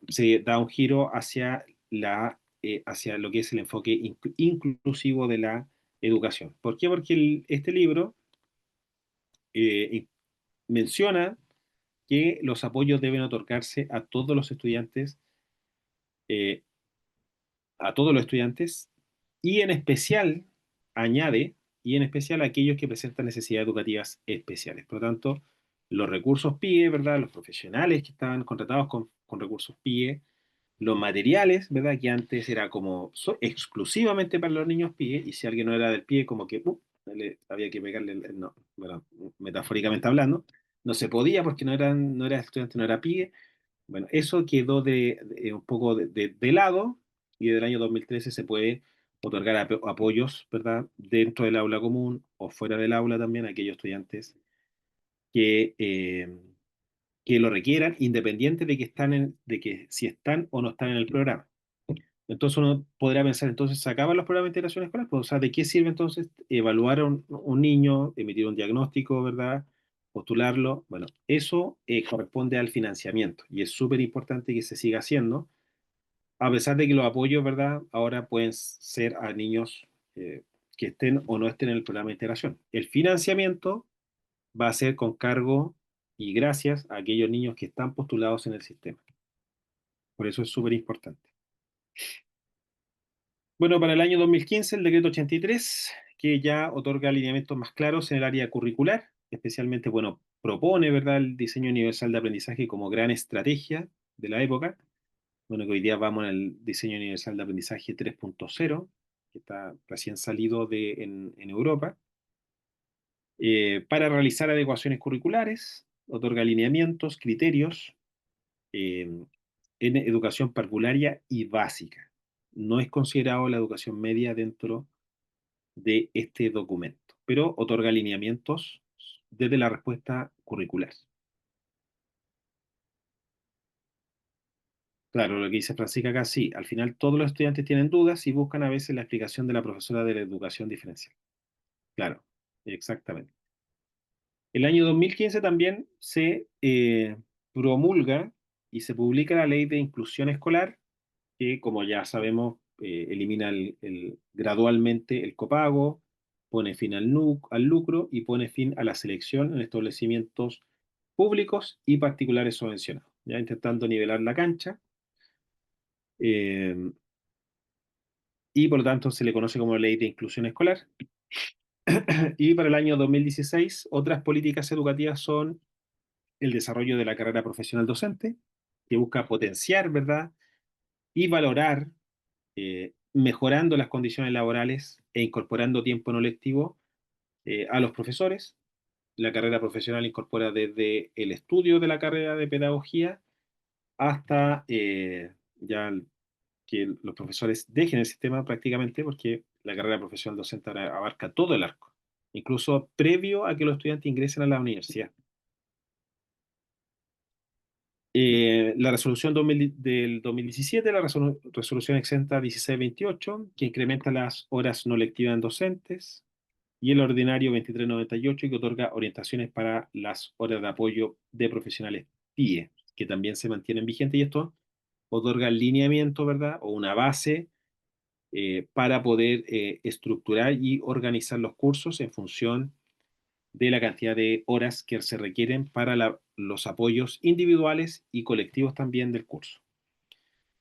se da un giro hacia lo que es el enfoque inclusivo de la educación. ¿Por qué? Porque este libro eh, menciona que los apoyos deben otorgarse eh, a todos los estudiantes, y en especial, añade, y en especial a aquellos que presentan necesidades educativas especiales. Por lo tanto, los recursos PIE, ¿verdad? Los profesionales que estaban contratados con recursos PIE, los materiales, ¿verdad? Que antes era como exclusivamente para los niños PIE, y si alguien no era del PIE, como que había que pegarle, no, bueno, metafóricamente hablando, no se podía porque no era estudiante, no era PIE. Bueno, eso quedó un poco de lado, y desde el año 2013 se puede otorgar apoyos, ¿verdad? Dentro del aula común o fuera del aula también a aquellos estudiantes que, eh, que lo requieran, independiente de que si están o no están en el programa. Entonces uno podrá pensar, entonces, ¿se acaban los programas de integración escolar? Pues, o sea, ¿de qué sirve entonces evaluar a un niño, emitir un diagnóstico, ¿verdad? Postularlo. Bueno, eso corresponde al financiamiento y es súper importante que se siga haciendo, a pesar de que los apoyos, ¿verdad? Ahora pueden ser a niños que estén o no estén en el programa de integración. El financiamiento va a ser con cargo y gracias a aquellos niños que están postulados en el sistema. Por eso es súper importante. Bueno, para el año 2015, el decreto 83, que ya otorga alineamientos más claros en el área curricular, especialmente, bueno, propone, ¿verdad?, el diseño universal de aprendizaje como gran estrategia de la época. Bueno, que hoy día vamos en el diseño universal de aprendizaje 3.0, que está recién salido en Europa. Para realizar adecuaciones curriculares, otorga alineamientos, criterios eh, en educación parvularia y básica. No es considerado la educación media dentro de este documento, pero otorga lineamientos desde la respuesta curricular. Claro, lo que dice Francisca acá, sí, al final todos los estudiantes tienen dudas y buscan a veces la explicación de la profesora de la educación diferencial. Claro, exactamente. El año 2015 también se promulga y se publica la Ley de Inclusión Escolar, que como ya sabemos, elimina gradualmente el copago, pone fin al lucro y pone fin a la selección en establecimientos públicos y particulares subvencionados, ya intentando nivelar la cancha, eh, y por lo tanto se le conoce como Ley de Inclusión Escolar. Y para el año 2016, otras políticas educativas son el desarrollo de la carrera profesional docente, que busca potenciar, ¿verdad? Y valorar, mejorando las condiciones laborales e incorporando tiempo no lectivo a los profesores. La carrera profesional incorpora desde el estudio de la carrera de pedagogía hasta ya que los profesores dejen el sistema prácticamente, porque la carrera profesional docente ahora abarca todo el arco, incluso previo a que los estudiantes ingresen a la universidad. La resolución del 2017, la resolución exenta 1628, que incrementa las horas no lectivas en docentes, y el ordinario 2398, que otorga orientaciones para las horas de apoyo de profesionales PIE, que también se mantienen vigentes, y esto otorga lineamiento, ¿verdad? O una base para poder estructurar y organizar los cursos en función de la cantidad de horas que se requieren para los apoyos individuales y colectivos también del curso.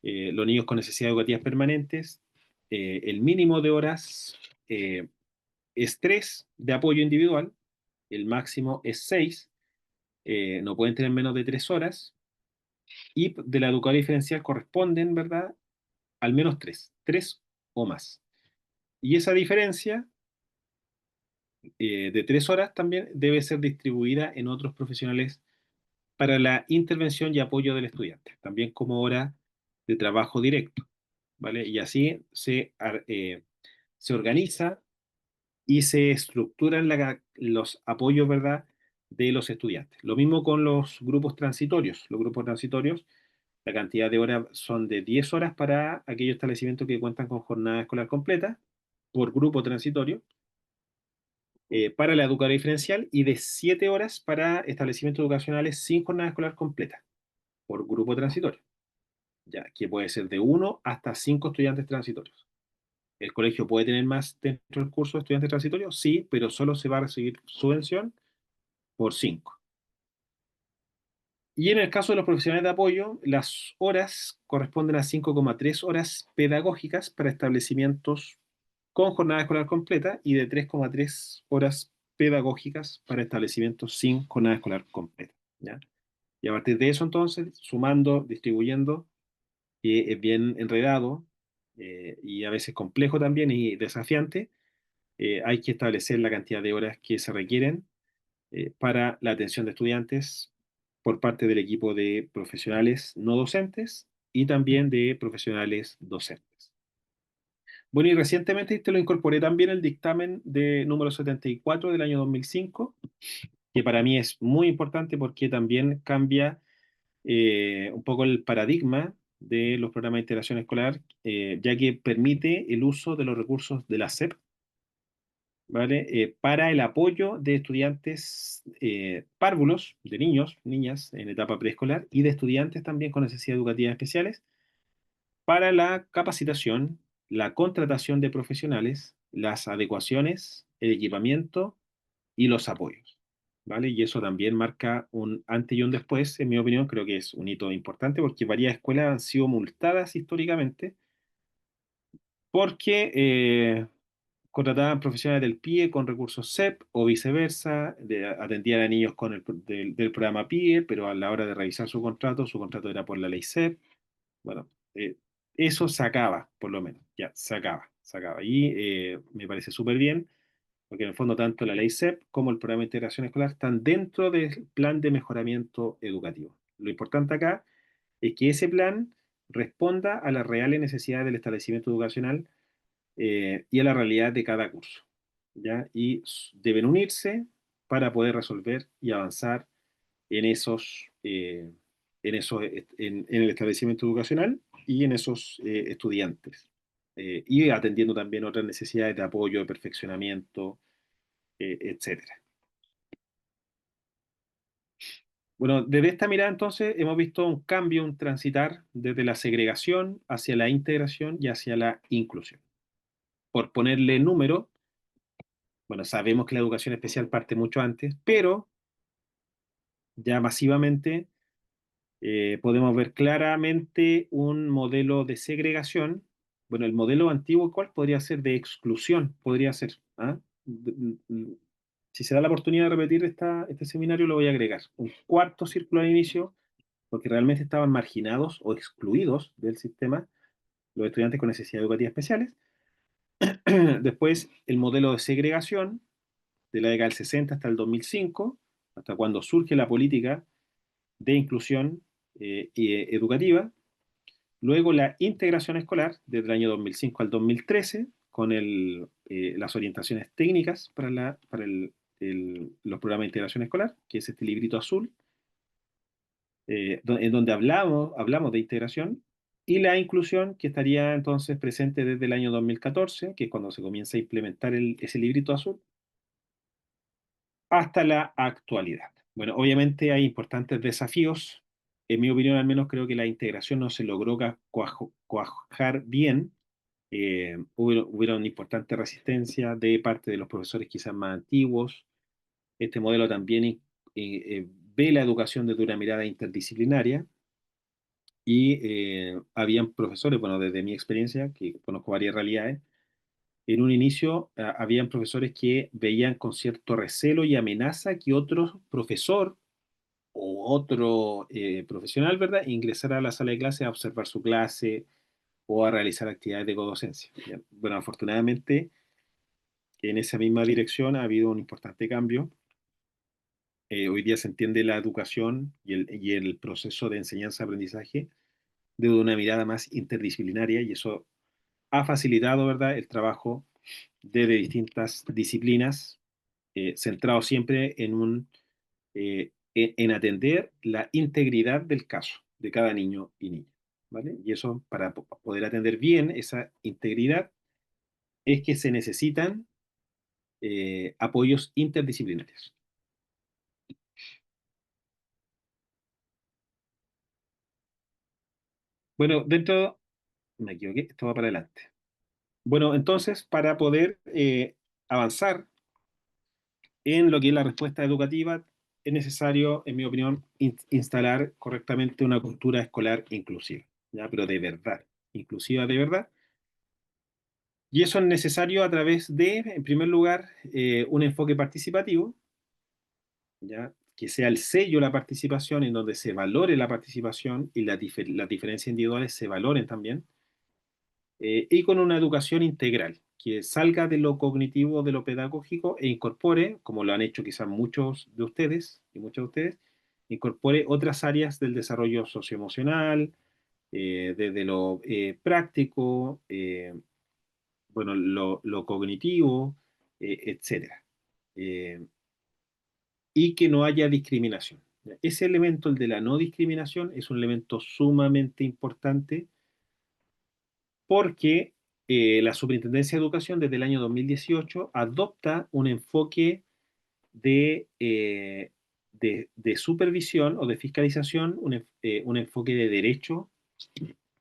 Los niños con necesidades educativas permanentes, el mínimo de horas es 3 de apoyo individual, el máximo es 6, no pueden tener menos de 3 horas, y de la educación diferencial corresponden, ¿verdad? Al menos 3 o más. Y esa diferencia de 3 horas también debe ser distribuida en otros profesionales para la intervención y apoyo del estudiante, también como hora de trabajo directo, ¿vale? Y así se organiza y se estructuran los apoyos, ¿verdad?, de los estudiantes. Lo mismo con los grupos transitorios. Los grupos transitorios, la cantidad de horas son de 10 horas para aquellos establecimientos que cuentan con jornada escolar completa por grupo transitorio, para la educación diferencial, y de 7 horas para establecimientos educacionales sin jornada escolar completa por grupo transitorio, ya que puede ser de 1 hasta 5 estudiantes transitorios. ¿El colegio puede tener más dentro del curso de estudiantes transitorios? Sí, pero solo se va a recibir subvención por 5. Y en el caso de los profesionales de apoyo, las horas corresponden a 5,3 horas pedagógicas para establecimientos con jornada escolar completa y de 3,3 horas pedagógicas para establecimientos sin jornada escolar completa, ¿ya? Y a partir de eso, entonces, sumando, distribuyendo, que es bien enredado y a veces complejo también y desafiante, hay que establecer la cantidad de horas que se requieren para la atención de estudiantes por parte del equipo de profesionales no docentes y también de profesionales docentes. Bueno, y recientemente te lo incorporé también el dictamen de número 74 del año 2005, que para mí es muy importante porque también cambia un poco el paradigma de los programas de integración escolar, ya que permite el uso de los recursos de la SEP, ¿vale? Para el apoyo de estudiantes párvulos, de niños, niñas en etapa preescolar, y de estudiantes también con necesidades educativas especiales, para la capacitación, la contratación de profesionales, las adecuaciones, el equipamiento y los apoyos, ¿vale? Y eso también marca un antes y un después, en mi opinión. Creo que es un hito importante porque varias escuelas han sido multadas históricamente porque contrataban profesionales del PIE con recursos SEP o viceversa, atendían a niños con del programa PIE, pero a la hora de revisar su contrato era por la ley SEP. Bueno, eso se acaba, por lo menos, ya, se acaba. Y me parece súper bien, porque en el fondo tanto la ley SEP como el programa de integración escolar están dentro del plan de mejoramiento educativo. Lo importante acá es que ese plan responda a las reales necesidades del establecimiento educacional y a la realidad de cada curso, ¿ya? Y deben unirse para poder resolver y avanzar en en el establecimiento educacional y en esos estudiantes, y atendiendo también otras necesidades de apoyo, de perfeccionamiento, etcétera. Bueno, desde esta mirada entonces hemos visto un cambio, un transitar desde la segregación hacia la integración y hacia la inclusión. Por ponerle número, bueno, sabemos que la educación especial parte mucho antes, pero ya masivamente podemos ver claramente un modelo de segregación. Bueno, el modelo antiguo, ¿cuál podría ser? De exclusión, podría ser. ¿Ah? Si se da la oportunidad de repetir este seminario, lo voy a agregar. Un cuarto círculo al inicio, porque realmente estaban marginados o excluidos del sistema los estudiantes con necesidades educativas especiales. Después, el modelo de segregación, de la década del 60 hasta el 2005, hasta cuando surge la política de inclusión educativa. Luego la integración escolar, desde el año 2005 al 2013, con las orientaciones técnicas para los programas de integración escolar, que es este librito azul, en donde hablamos de integración, y la inclusión, que estaría entonces presente desde el año 2014, que es cuando se comienza a implementar ese librito azul, hasta la actualidad. Bueno, obviamente hay importantes desafíos. En mi opinión, al menos creo que la integración no se logró cuajar bien. Hubo una importante resistencia de parte de los profesores quizás más antiguos. Este modelo también ve la educación desde una mirada interdisciplinaria y habían profesores, bueno, desde mi experiencia, que conozco varias realidades, en un inicio habían profesores que veían con cierto recelo y amenaza que otro profesor o otro profesional, ¿verdad?, ingresara a la sala de clase a observar su clase o a realizar actividades de codocencia. ¿Ya? Bueno, afortunadamente en esa misma dirección ha habido un importante cambio. Hoy día se entiende la educación y el proceso de enseñanza-aprendizaje desde una mirada más interdisciplinaria y eso ha facilitado, ¿verdad?, el trabajo desde distintas disciplinas, centrado siempre en atender la integridad del caso de cada niño y niña, ¿vale? Y eso, para poder atender bien esa integridad, es que se necesitan apoyos interdisciplinarios. Bueno, me equivoqué, esto va para adelante. Bueno, entonces, para poder avanzar en lo que es la respuesta educativa, es necesario, en mi opinión, instalar correctamente una cultura escolar inclusiva, ¿ya? Pero de verdad, inclusiva de verdad. Y eso es necesario a través de, en primer lugar, un enfoque participativo, ¿ya? Que sea el sello la participación, en donde se valore la participación y las diferencias individuales se valoren también, y con una educación integral, que salga de lo cognitivo, de lo pedagógico e incorpore, como lo han hecho quizás muchos de ustedes y muchos de ustedes, incorpore otras áreas del desarrollo socioemocional, desde lo práctico, bueno, lo cognitivo, etcétera. Eh, y que no haya discriminación. Ese elemento, el de la no discriminación, es un elemento sumamente importante porque la Superintendencia de Educación desde el año 2018 adopta un enfoque de supervisión o de fiscalización, un enfoque de derecho,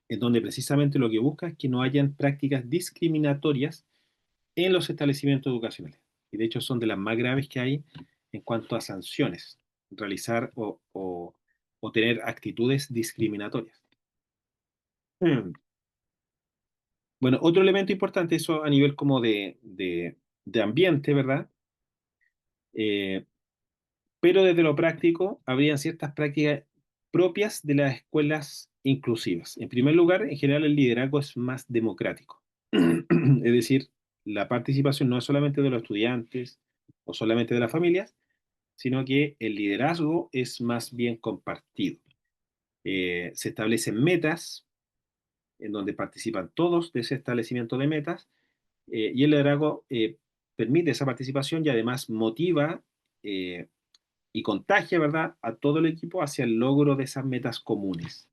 en donde precisamente lo que busca es que no hayan prácticas discriminatorias en los establecimientos educacionales. Y de hecho son de las más graves que hay en cuanto a sanciones, realizar o tener actitudes discriminatorias. Bueno, otro elemento importante, eso a nivel como de ambiente, ¿verdad? Eh, pero desde lo práctico, habrían ciertas prácticas propias de las escuelas inclusivas. En primer lugar, en general el liderazgo es más democrático. Es decir, la participación no es solamente de los estudiantes o solamente de las familias, sino que el liderazgo es más bien compartido. Se establecen metas en donde participan todos de ese establecimiento de metas y el liderazgo permite esa participación y además motiva eh, y contagia, ¿verdad?, a todo el equipo hacia el logro de esas metas comunes.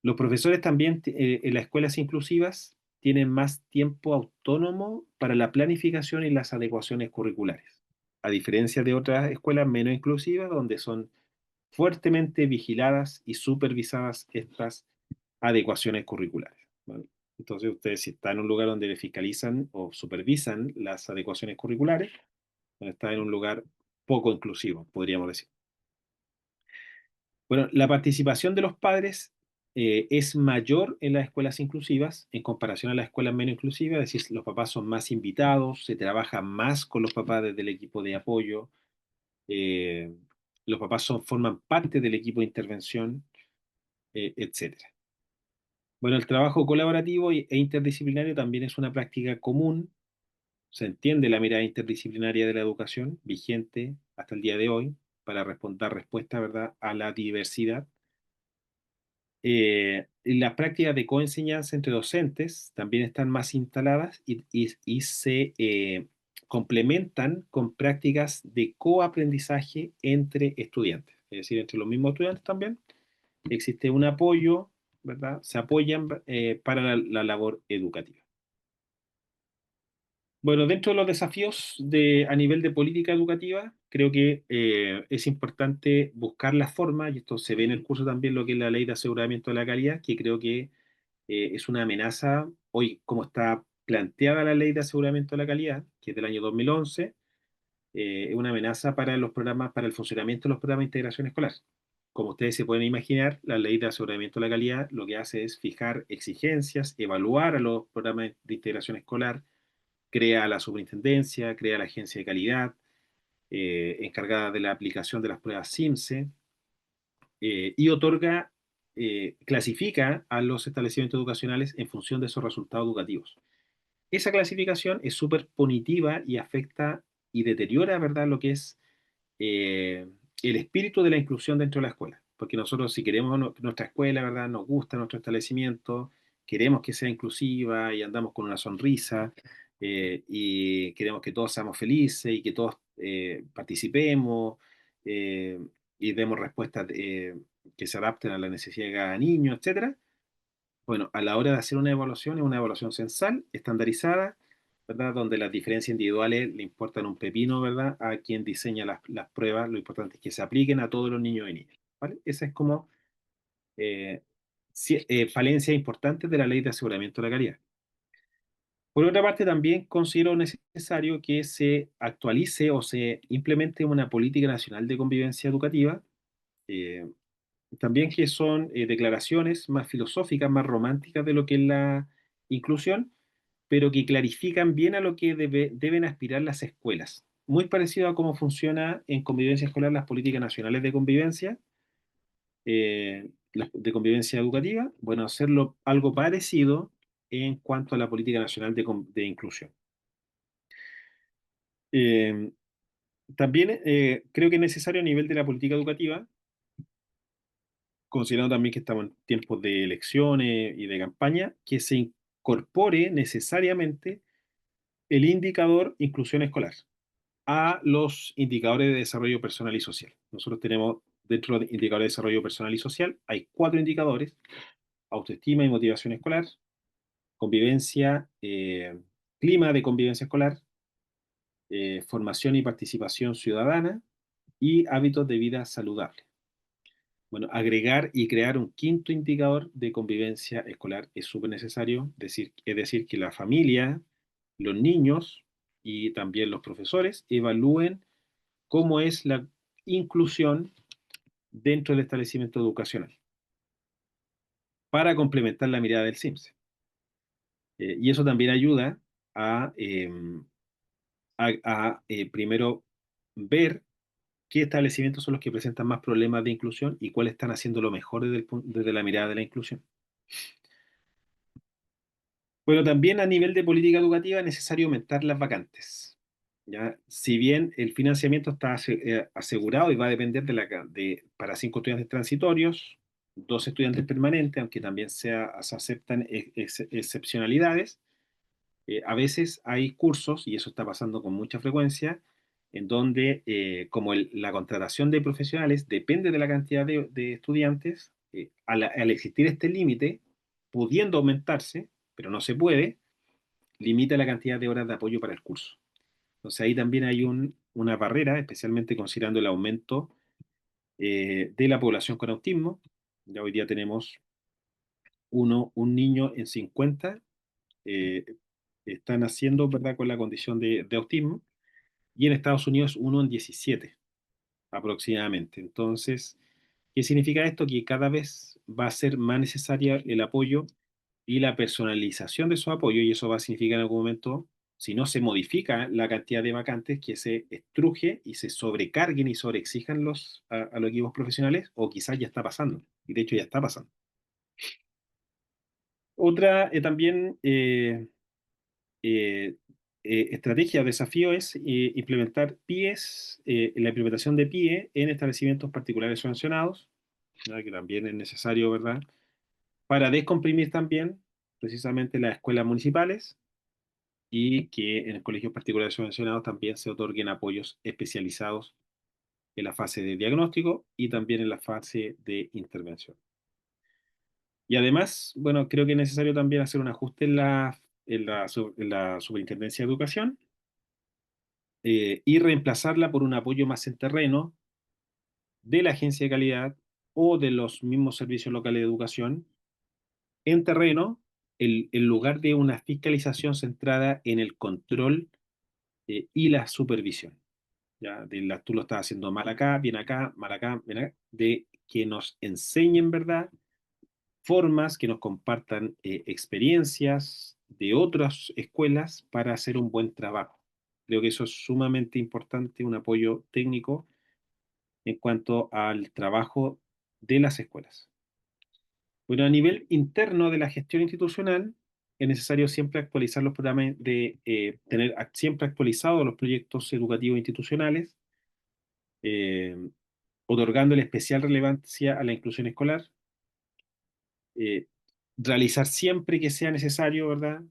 Los profesores también en las escuelas inclusivas tienen más tiempo autónomo para la planificación y las adecuaciones curriculares, a diferencia de otras escuelas menos inclusivas donde son fuertemente vigiladas y supervisadas estas adecuaciones curriculares, ¿vale? Entonces, ustedes si están en un lugar donde fiscalizan o supervisan las adecuaciones curriculares, están en un lugar poco inclusivo, podríamos decir. Bueno, la participación de los padres es mayor en las escuelas inclusivas en comparación a las escuelas menos inclusivas, es decir, los papás son más invitados, se trabaja más con los papás desde el equipo de apoyo, eh, los papás forman parte del equipo de intervención, etcétera. Bueno, el trabajo colaborativo e interdisciplinario también es una práctica común. Se entiende la mirada interdisciplinaria de la educación vigente hasta el día de hoy para dar respuesta, ¿verdad?, a la diversidad. Y las prácticas de coenseñanza entre docentes también están más instaladas y se complementan con prácticas de coaprendizaje entre estudiantes, es decir, entre los mismos estudiantes también existe un apoyo, ¿verdad? Se apoyan para la labor educativa. Bueno, dentro de los desafíos a nivel de política educativa, creo que es importante buscar la forma, y esto se ve en el curso también, lo que es la ley de aseguramiento de la calidad, que creo que es una amenaza hoy, como está planteada la ley de aseguramiento de la calidad, que es del año 2011, es una amenaza para los programas, para el funcionamiento de los programas de integración escolar. Como ustedes se pueden imaginar, la ley de aseguramiento de la calidad lo que hace es fijar exigencias, evaluar a los programas de integración escolar, crea la superintendencia, crea la agencia de calidad, encargada de la aplicación de las pruebas CIMSE, y otorga, clasifica a los establecimientos educacionales en función de esos resultados educativos. Esa clasificación es súper punitiva y afecta y deteriora, ¿verdad?, lo que es eh, el espíritu de la inclusión dentro de la escuela. Porque nosotros, si queremos nuestra escuela, ¿verdad?, nos gusta nuestro establecimiento, queremos que sea inclusiva y andamos con una sonrisa, y queremos que todos seamos felices y que todos participemos, eh, y demos respuestas que se adapten a la necesidad de cada niño, etcétera. Bueno, a la hora de hacer una evaluación, es una evaluación censal, estandarizada, ¿verdad? Donde las diferencias individuales le importan un pepino, ¿verdad? A quien diseña las pruebas, lo importante es que se apliquen a todos los niños y niñas, ¿vale? Esa es como eh, falencia importante de la ley de aseguramiento de la calidad. Por otra parte, también considero necesario que se actualice o se implemente una política nacional de convivencia educativa, eh, también que son declaraciones más filosóficas, más románticas de lo que es la inclusión, pero que clarifican bien a lo que deben aspirar las escuelas. Muy parecido a cómo funciona en convivencia escolar las políticas nacionales de convivencia, de convivencia educativa. Bueno, hacerlo algo parecido en cuanto a la política nacional de inclusión. Eh, También creo que es necesario a nivel de la política educativa, considerando también que estamos en tiempos de elecciones y de campaña, que se incorpore necesariamente el indicador inclusión escolar a los indicadores de desarrollo personal y social. Nosotros tenemos dentro de indicadores de desarrollo personal y social, hay 4 indicadores: autoestima y motivación escolar, convivencia, clima de convivencia escolar, formación y participación ciudadana y hábitos de vida saludable. Bueno, agregar y crear un quinto indicador de convivencia escolar es súper necesario, es decir, que la familia, los niños y también los profesores evalúen cómo es la inclusión dentro del establecimiento educacional para complementar la mirada del CIMSE. Y eso también ayuda a, primero ver qué establecimientos son los que presentan más problemas de inclusión y cuáles están haciendo lo mejor desde la mirada de la inclusión. Bueno, también a nivel de política educativa es necesario aumentar las vacantes. ¿Ya? Si bien el financiamiento está asegurado y va a depender para 5 estudiantes transitorios, 2 estudiantes permanentes, aunque también se aceptan excepcionalidades, a veces hay cursos, y eso está pasando con mucha frecuencia, en donde como la contratación de profesionales depende de la cantidad de estudiantes, al existir este límite, pudiendo aumentarse, pero no se puede, limita la cantidad de horas de apoyo para el curso. Entonces ahí también hay una barrera, especialmente considerando el aumento de la población con autismo. Ya hoy día tenemos un niño en 50 eh, están naciendo, ¿verdad?, con la condición de autismo, y en Estados Unidos uno en 17 aproximadamente. Entonces, ¿qué significa esto? Que cada vez va a ser más necesaria el apoyo y la personalización de esos apoyos, y eso va a significar en algún momento, si no se modifica la cantidad de vacantes, que se estruje y se sobrecarguen y sobreexijan a los equipos profesionales, o quizás ya está pasando, y de hecho ya está pasando. Otra también eh, estrategia o desafío es implementar PIEs, la implementación de PIE en establecimientos particulares subvencionados, ¿verdad?, que también es necesario, ¿verdad?, para descomprimir también precisamente las escuelas municipales, y que en colegios particulares subvencionados también se otorguen apoyos especializados en la fase de diagnóstico y también en la fase de intervención. Y además, bueno, creo que es necesario también hacer un ajuste en la Superintendencia de Educación, y reemplazarla por un apoyo más en terreno de la agencia de calidad o de los mismos servicios locales de educación en terreno, en lugar de una fiscalización centrada en el control y la supervisión. ¿Ya? Tú lo estás haciendo mal acá, bien acá, de que nos enseñen, ¿verdad?, formas, que nos compartan experiencias de otras escuelas para hacer un buen trabajo. Creo que eso es sumamente importante, un apoyo técnico en cuanto al trabajo de las escuelas. Bueno, a nivel interno de la gestión institucional, es necesario siempre actualizar los programas tener siempre actualizados los proyectos educativos institucionales, eh, otorgándole especial relevancia a la inclusión escolar, eh, realizar siempre que sea necesario, ¿verdad?,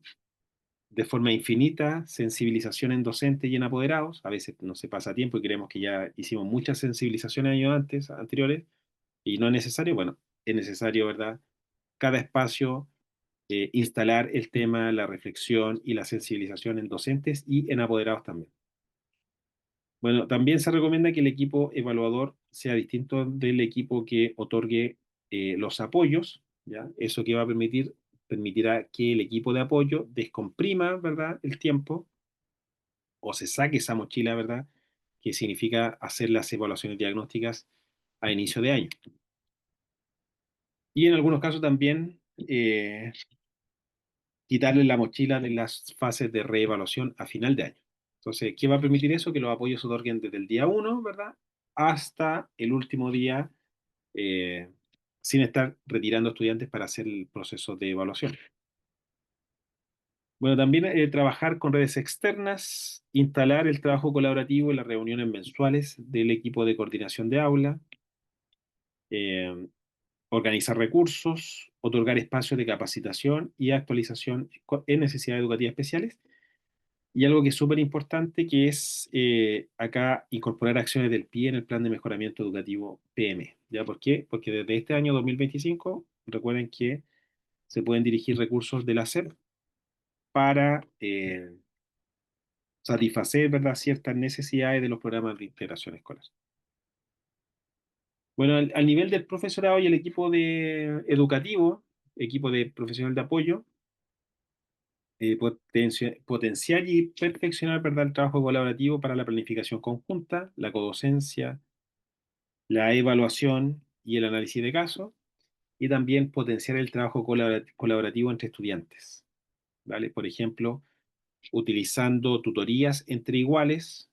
de forma infinita, sensibilización en docentes y en apoderados. A veces no se pasa tiempo y creemos que ya hicimos muchas sensibilizaciones años anteriores, y no es necesario. Bueno, es necesario, ¿verdad?, cada espacio instalar el tema, la reflexión y la sensibilización en docentes y en apoderados también. Bueno, también se recomienda que el equipo evaluador sea distinto del equipo que otorgue los apoyos, ¿ya? Eso que va a permitirá que el equipo de apoyo descomprima, ¿verdad?, el tiempo, o se saque esa mochila, ¿verdad?, que significa hacer las evaluaciones diagnósticas a inicio de año. Y en algunos casos también quitarle la mochila de las fases de reevaluación a final de año. Entonces, ¿qué va a permitir eso? Que los apoyos se otorguen desde el día uno, ¿verdad?, hasta el último día, eh, sin estar retirando estudiantes para hacer el proceso de evaluación. Bueno, también trabajar con redes externas, instalar el trabajo colaborativo en las reuniones mensuales del equipo de coordinación de aula, eh, organizar recursos, otorgar espacios de capacitación y actualización en necesidades educativas especiales. Y algo que es súper importante, que es acá incorporar acciones del PIE en el Plan de Mejoramiento Educativo PM. ¿Ya? ¿Por qué? Porque desde este año 2025, recuerden que se pueden dirigir recursos de la SEP para satisfacer, ¿verdad?, ciertas necesidades de los programas de integración escolar. Bueno, al nivel del profesorado y el equipo educativo, equipo de profesional de apoyo, potenciar y perfeccionar, ¿verdad?, el trabajo colaborativo para la planificación conjunta, la codocencia, la evaluación y el análisis de casos, y también potenciar el trabajo colaborativo entre estudiantes, ¿vale? Por ejemplo, utilizando tutorías entre iguales,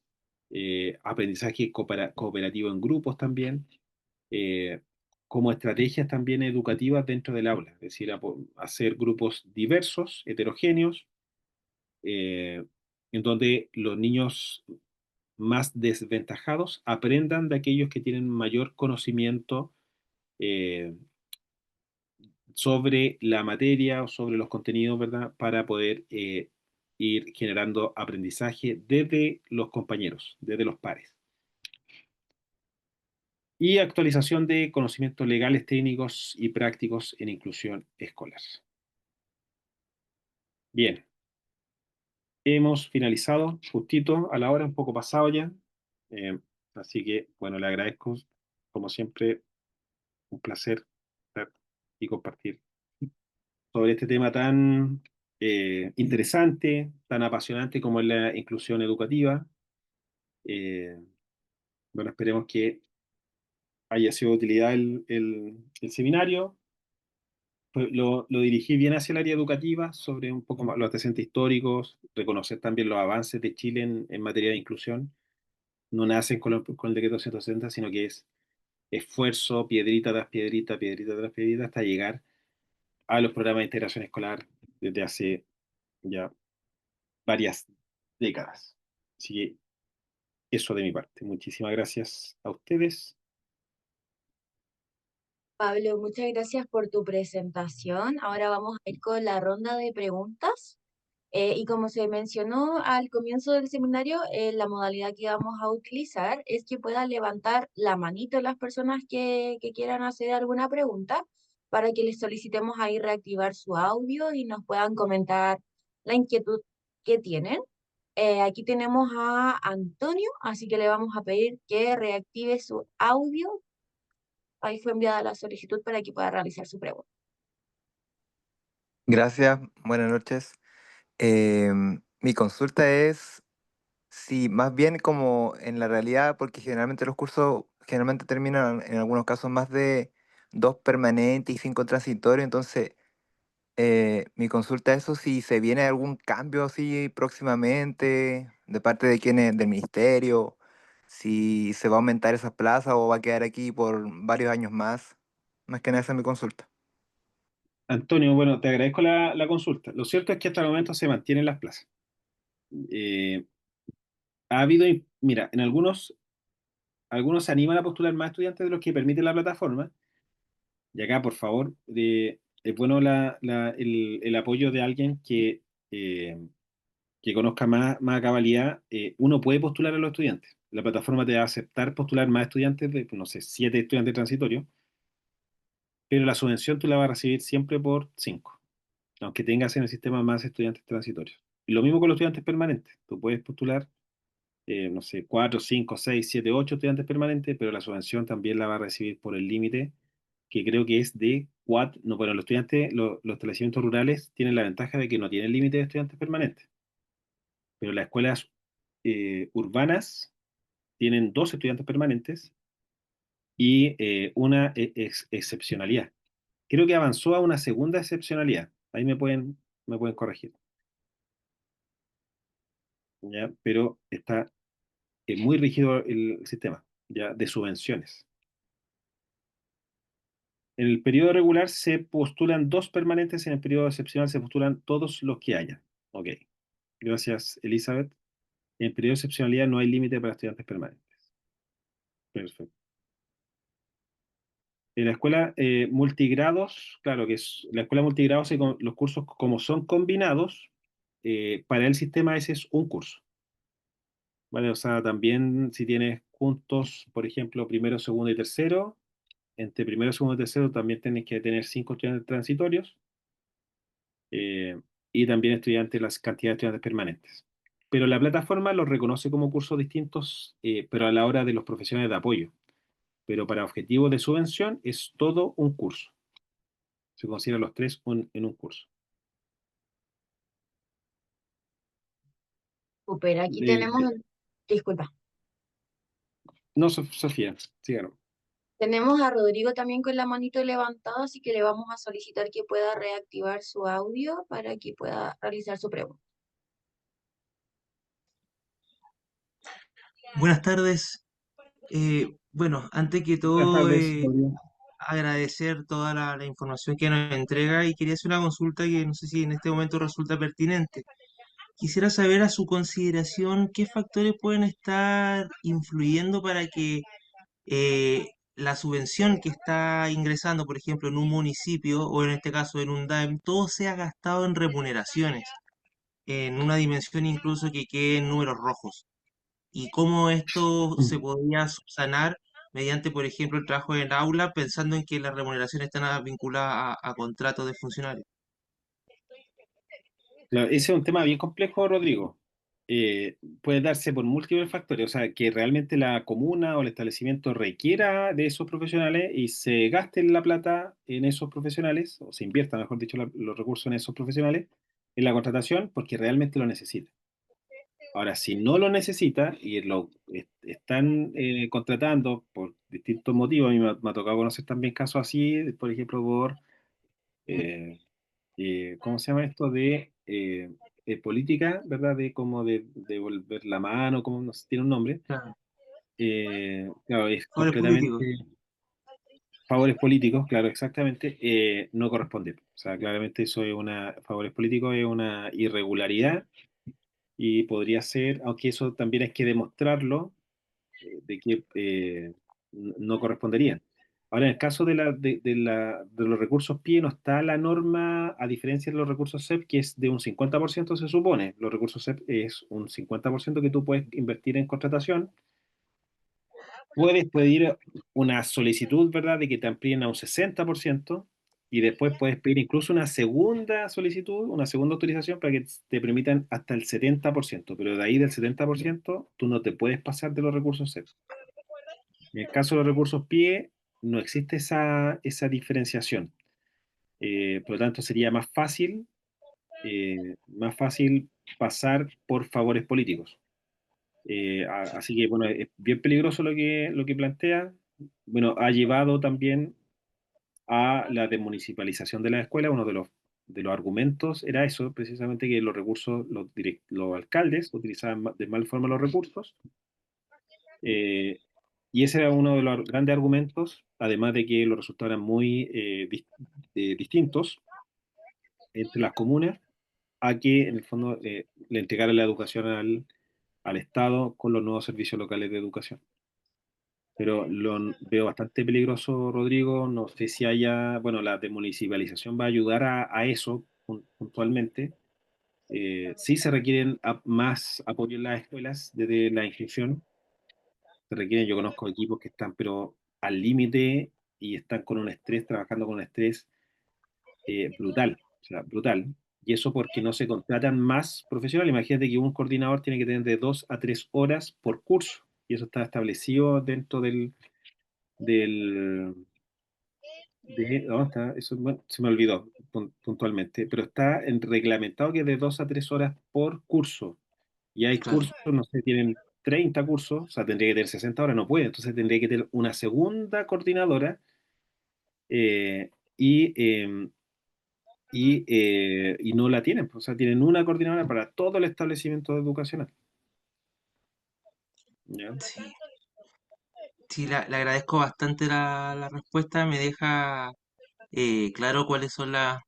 aprendizaje cooperativo en grupos también, eh, como estrategias también educativas dentro del aula, es decir, hacer grupos diversos, heterogéneos, eh, en donde los niños más desventajados aprendan de aquellos que tienen mayor conocimiento eh, sobre la materia o sobre los contenidos, ¿verdad? Para poder ir generando aprendizaje desde los compañeros, desde los pares. Y actualización de conocimientos legales, técnicos y prácticos en inclusión escolar. Bien, hemos finalizado justito a la hora, un poco pasado ya. Eh, Así que, bueno, le agradezco como siempre, un placer estar y compartir sobre este tema tan interesante, tan apasionante como es la inclusión educativa. Eh, bueno, esperemos que haya sido de utilidad el seminario. Lo dirigí bien hacia el área educativa, sobre un poco más los antecedentes históricos, reconocer también los avances de Chile en materia de inclusión. No nacen con el decreto 160, sino que es esfuerzo, piedrita tras piedrita, piedrita tras piedrita, hasta llegar a los programas de integración escolar desde hace ya varias décadas. Así que eso de mi parte. Muchísimas gracias a ustedes. Pablo, muchas gracias por tu presentación. Ahora vamos a ir con la ronda de preguntas. Y como se mencionó al comienzo del seminario, la modalidad que vamos a utilizar es que puedan levantar la manito las personas que quieran hacer alguna pregunta para que les solicitemos ahí reactivar su audio y nos puedan comentar la inquietud que tienen. Aquí tenemos a Antonio, así que le vamos a pedir que reactive su audio. Ahí fue enviada la solicitud para que pueda realizar su pregunta. Gracias, buenas noches. Mi consulta es si más bien como en la realidad, porque generalmente los cursos generalmente terminan en algunos casos más de 2 permanentes y 5 transitorios, entonces mi consulta es eso, si se viene algún cambio así próximamente de parte de quienes del ministerio, si se va a aumentar esas plazas o va a quedar aquí por varios años más. Más que nada esa es mi consulta. Antonio, bueno, te agradezco la consulta. Lo cierto es que hasta el momento se mantienen las plazas. Eh, ha habido, mira, en algunos se animan a postular más estudiantes de los que permite la plataforma. Y acá, por favor, es bueno el apoyo de alguien eh, que conozca más a cabalidad. Uno puede postular a los estudiantes. La plataforma te va a aceptar postular más estudiantes de, no sé, 7 estudiantes transitorios, pero la subvención tú la vas a recibir siempre por 5, aunque tengas en el sistema más estudiantes transitorios. Y lo mismo con los estudiantes permanentes. Tú puedes postular, no sé, 4, 5, 6, 7, 8 estudiantes permanentes, pero la subvención también la va a recibir por el límite, que creo que es de 4. No, bueno, los estudiantes, los establecimientos rurales tienen la ventaja de que no tienen límite de estudiantes permanentes, pero las escuelas urbanas tienen 2 estudiantes permanentes y una excepcionalidad. Creo que avanzó a una segunda excepcionalidad. Ahí me pueden corregir, ¿ya? Pero está muy rígido el sistema, ¿ya? De subvenciones. En el periodo regular se postulan 2 permanentes, en el periodo excepcional se postulan todos los que haya. Ok, gracias, Elizabeth. En el periodo de excepcionalidad no hay límite para estudiantes permanentes. Perfecto. En la escuela multigrados, claro que es la escuela multigrados, los cursos como son combinados, para el sistema ese es un curso, ¿vale? O sea, también si tienes juntos, por ejemplo, primero, segundo y tercero, entre primero, segundo y tercero también tienes que tener 5 estudiantes transitorios, eh, y también estudiantes, las cantidades de estudiantes permanentes. Pero la plataforma los reconoce como cursos distintos, pero a la hora de los profesionales de apoyo. Pero para objetivos de subvención es todo un curso. Se consideran los tres en un curso. Super, aquí De- tenemos, disculpa, no, Sofía, síganos. tenemos a Rodrigo también con la manito levantada, así que le vamos a solicitar que pueda reactivar su audio para que pueda realizar su pregunta. Buenas tardes. Bueno, antes que Buenas todo, tardes, Rodrigo. agradecer toda la información que nos entrega y quería hacer una consulta que no sé si en este momento resulta pertinente. Quisiera saber a su consideración qué factores pueden estar influyendo para que la subvención que está ingresando, por ejemplo, en un municipio o en este caso en un DAEM, todo sea gastado en remuneraciones, en una dimensión incluso que quede en números rojos y cómo esto se podría subsanar mediante, por ejemplo, el trabajo en aula, pensando en que las remuneraciones están vinculadas a contratos de funcionarios. Claro, ese es un tema bien complejo, Rodrigo. puede darse por múltiples factores, o sea, que realmente la comuna o el establecimiento requiera de esos profesionales y se gaste la plata en esos profesionales, o se invierta, mejor dicho, los recursos en esos profesionales, en la contratación, porque realmente lo necesita. Ahora, si no lo necesita y están contratando por distintos motivos, a mí me ha tocado conocer también casos así, por ejemplo, por eh, ¿cómo se llama esto? De política, ¿verdad? De como de devolver la mano, como no sé, tiene un nombre. Claro. Claro, es Favores políticos. completamente favores políticos, claro, exactamente, no corresponde. O sea, claramente eso es favores políticos es una irregularidad y podría ser, aunque eso también hay que demostrarlo, de que no corresponderían. Ahora, en el caso de los recursos PIE no está la norma, a diferencia de los recursos SEP, que es de un 50% se supone. Los recursos SEP es un 50% que tú puedes invertir en contratación. Puedes pedir una solicitud, ¿verdad?, de que te amplíen a un 60% y después puedes pedir incluso una segunda solicitud, una segunda autorización para que te permitan hasta el 70%, pero de ahí del 70% tú no te puedes pasar de los recursos SEP. En el caso de los recursos PIE, no existe esa diferenciación. Por lo tanto, sería más fácil pasar por favores políticos. Así que, bueno, es bien peligroso lo que plantea. Bueno, ha llevado también a la desmunicipalización de las escuelas. Uno de los argumentos era eso, precisamente que los recursos, los alcaldes utilizaban de mal forma los recursos. Y ese era uno de los grandes argumentos, además de que los resultados eran muy distintos entre las comunas, a que en el fondo le entregaran la educación al Estado con los nuevos servicios locales de educación. Pero lo veo bastante peligroso, Rodrigo. No sé si bueno, la desmunicipalización va a ayudar a eso puntualmente. Sí se requieren más apoyo en las escuelas desde la inscripción. Yo conozco equipos que están pero al límite y están con un estrés, trabajando con un estrés brutal, o sea, brutal. Y eso porque no se contratan más profesionales. Imagínate que un coordinador tiene que tener de 2 a 3 horas por curso. Y eso está establecido dentro del ¿dónde está? Eso, bueno, se me olvidó puntualmente, pero está reglamentado que es de 2 a 3 horas por curso. Y hay Claro. cursos, no sé, tienen 30 cursos, o sea, tendría que tener 60 horas, no puede. Entonces tendría que tener una segunda coordinadora eh, y, eh, y no la tienen. O sea, tienen una coordinadora para todo el establecimiento educacional. ¿Ya? Sí, sí, le agradezco bastante la respuesta. Me deja claro cuáles son las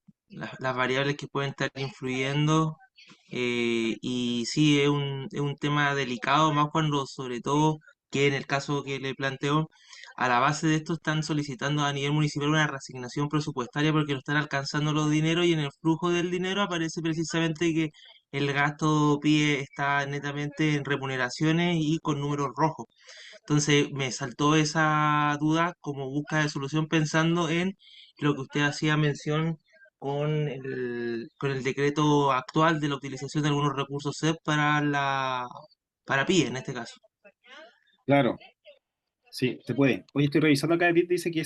variables que pueden estar influyendo. Y sí, es un tema delicado, más cuando, sobre todo, que en el caso que le planteo, a la base de esto están solicitando a nivel municipal una reasignación presupuestaria porque no están alcanzando los dineros y en el flujo del dinero aparece precisamente que el gasto PIE está netamente en remuneraciones y con números rojos. Entonces me saltó esa duda como búsqueda de solución pensando en lo que usted hacía mención con el decreto actual de la utilización de algunos recursos SEP para PIE en este caso. Claro, sí, se puede. Hoy estoy revisando acá, dice que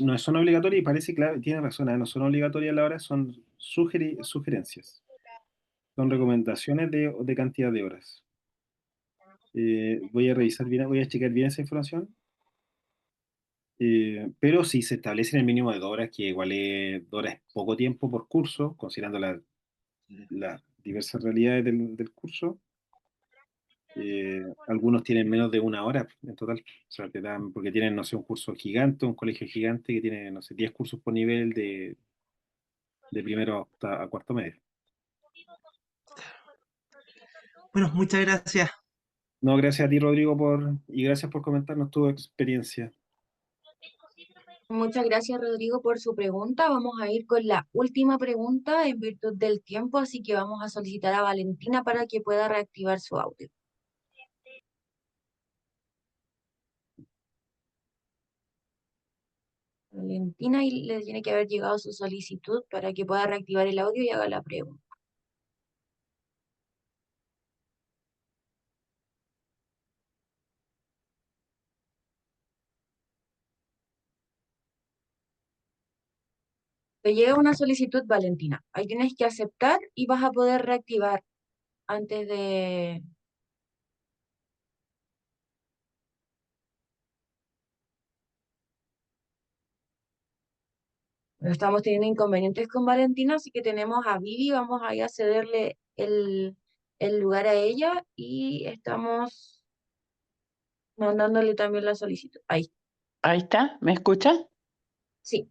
no son obligatorias y parece, claro, tiene razón, no son obligatorias a la hora, son sugerencias. Son recomendaciones de cantidad de horas. Voy a revisar bien, voy a checar bien esa información. Pero si se establece el mínimo de 2 horas, que igual 2 horas es poco tiempo por curso, considerando las diversas realidades del curso. Algunos tienen menos de 1 hora en total. O sea, te dan, porque tienen, no sé, un curso gigante, un colegio gigante que tiene, no sé, 10 cursos por nivel de primero a cuarto medio. Bueno, muchas gracias. No, gracias a ti, Rodrigo, y gracias por comentarnos tu experiencia. Muchas gracias, Rodrigo, por su pregunta. Vamos a ir con la última pregunta en virtud del tiempo, así que vamos a solicitar a Valentina para que pueda reactivar su audio. Valentina, y le tiene que haber llegado su solicitud para que pueda reactivar el audio y haga la pregunta. Te llega una solicitud, Valentina. Ahí tienes que aceptar y vas a poder reactivar antes de... Estamos teniendo inconvenientes con Valentina, así que tenemos a Vivi, vamos ahí a cederle el lugar a ella y estamos mandándole también la solicitud. Ahí, Ahí está, ¿me escucha? sí.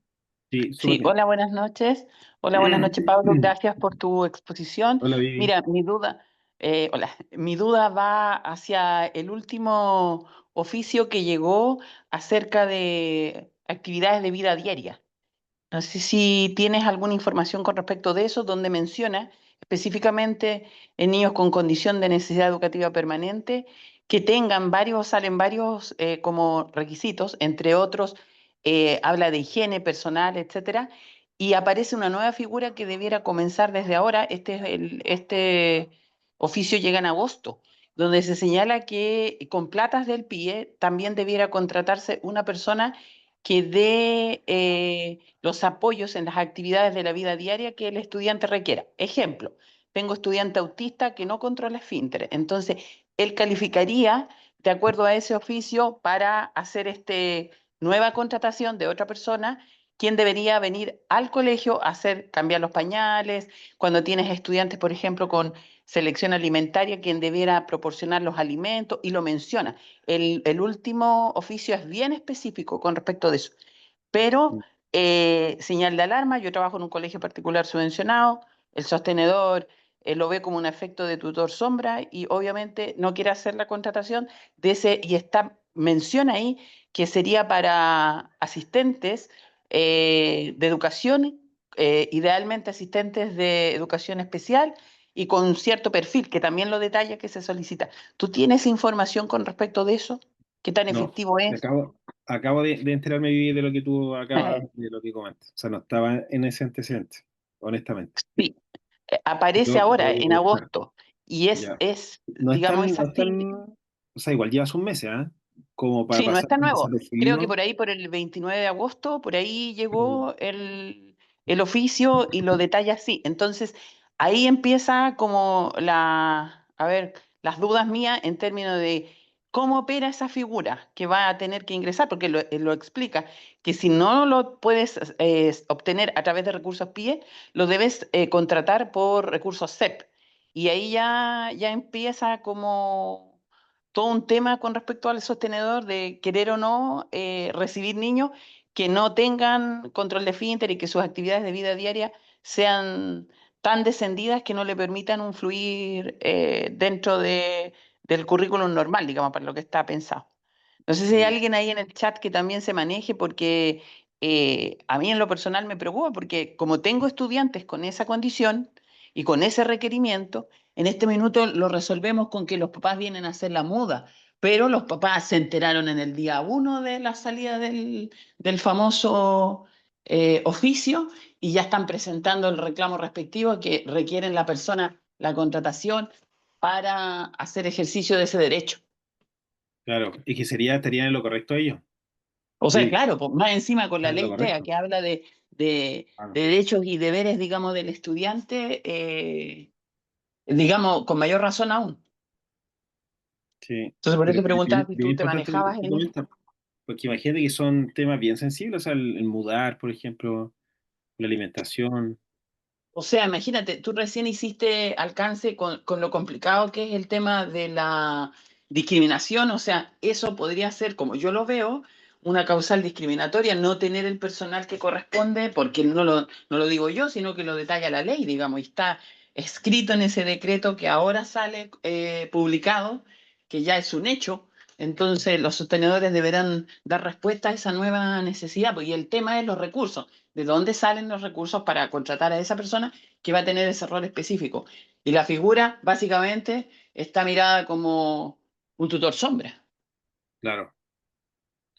Sí, súper Sí, bien. hola, buenas noches. Hola, buenas noches, Pablo. Gracias por tu exposición. Hola, Vivi. Mira, mi duda va hacia el último oficio que llegó acerca de actividades de vida diaria. No sé si tienes alguna información con respecto de eso, donde menciona específicamente en niños con condición de necesidad educativa permanente que tengan varios, salen varios como requisitos, entre otros, habla de higiene personal, etcétera, y aparece una nueva figura que debiera comenzar desde ahora. Este oficio llega en agosto, donde se señala que con platas del PIE también debiera contratarse una persona que dé los apoyos en las actividades de la vida diaria que el estudiante requiera. Ejemplo, tengo estudiante autista que no controla esfínteres, entonces él calificaría de acuerdo a ese oficio para hacer nueva contratación de otra persona, quien debería venir al colegio a hacer, cambiar los pañales, cuando tienes estudiantes, por ejemplo, con selección alimentaria, quien debiera proporcionar los alimentos, y lo menciona. El último oficio es bien específico con respecto de eso. Pero señal de alarma, yo trabajo en un colegio particular subvencionado, el sostenedor lo ve como un efecto de tutor sombra y obviamente no quiere hacer la contratación de ese, y menciona ahí que sería para asistentes de educación, idealmente asistentes de educación especial y con cierto perfil, que también lo detalla que se solicita. ¿Tú tienes información con respecto de eso? ¿Qué tan No, efectivo es? acabo de enterarme, Vivi, de lo que tú acabas, de lo que comentas. O sea, no estaba en ese antecedente, honestamente. Sí, aparece Yo ahora lo voy en a buscar. agosto y Ya. No es digamos, tan, esa no es tan, actividad. o sea, igual lleva sus meses, ¿ah? Como para Sí, no pasar está nuevo. Creo que desapercibido. por ahí, por el 29 de agosto, por ahí llegó el oficio y lo detalla así. Entonces, ahí empieza como a ver, las dudas mías en términos de cómo opera esa figura que va a tener que ingresar, porque lo explica, que si no lo puedes obtener a través de recursos PIE, lo debes contratar por recursos CEP. Y ahí ya empieza como todo un tema con respecto al sostenedor de querer o no recibir niños que no tengan control de esfínter y que sus actividades de vida diaria sean tan descendidas que no le permitan un fluir dentro del currículum normal, digamos, para lo que está pensado. No sé si hay Mm, alguien ahí en el chat que también se maneje, porque a mí en lo personal me preocupa, porque como tengo estudiantes con esa condición y con ese requerimiento, en este minuto lo resolvemos con que los papás vienen a hacer la muda, pero los papás se enteraron en el día uno de la salida del famoso oficio y ya están presentando el reclamo respectivo que requieren la persona, la contratación para hacer ejercicio de ese derecho. claro, y que estarían en lo correcto ellos. O sea, Vivi, claro, pues, más encima con la están en lo ley TEA correcto. que habla de Claro. derechos y deberes, digamos, del estudiante, digamos, con mayor razón aún. Sí, Entonces, por eso pero preguntaba bien, si bien tú te importante lo que manejabas tú en eso. comentas, porque imagínate que son temas bien sensibles, o sea, el mudar, por ejemplo, la alimentación. O sea, imagínate, tú recién hiciste alcance con lo complicado que es el tema de la discriminación. O sea, eso podría ser, como yo lo veo, una causal discriminatoria, no tener el personal que corresponde, porque no lo digo yo, sino que lo detalla la ley, digamos, y está escrito en ese decreto que ahora sale publicado, que ya es un hecho. Entonces, los sostenedores deberán dar respuesta a esa nueva necesidad, pues, y el tema es los recursos. ¿De dónde salen los recursos para contratar a esa persona que va a tener ese rol específico? Y la figura, básicamente, está mirada como un tutor sombra. Claro,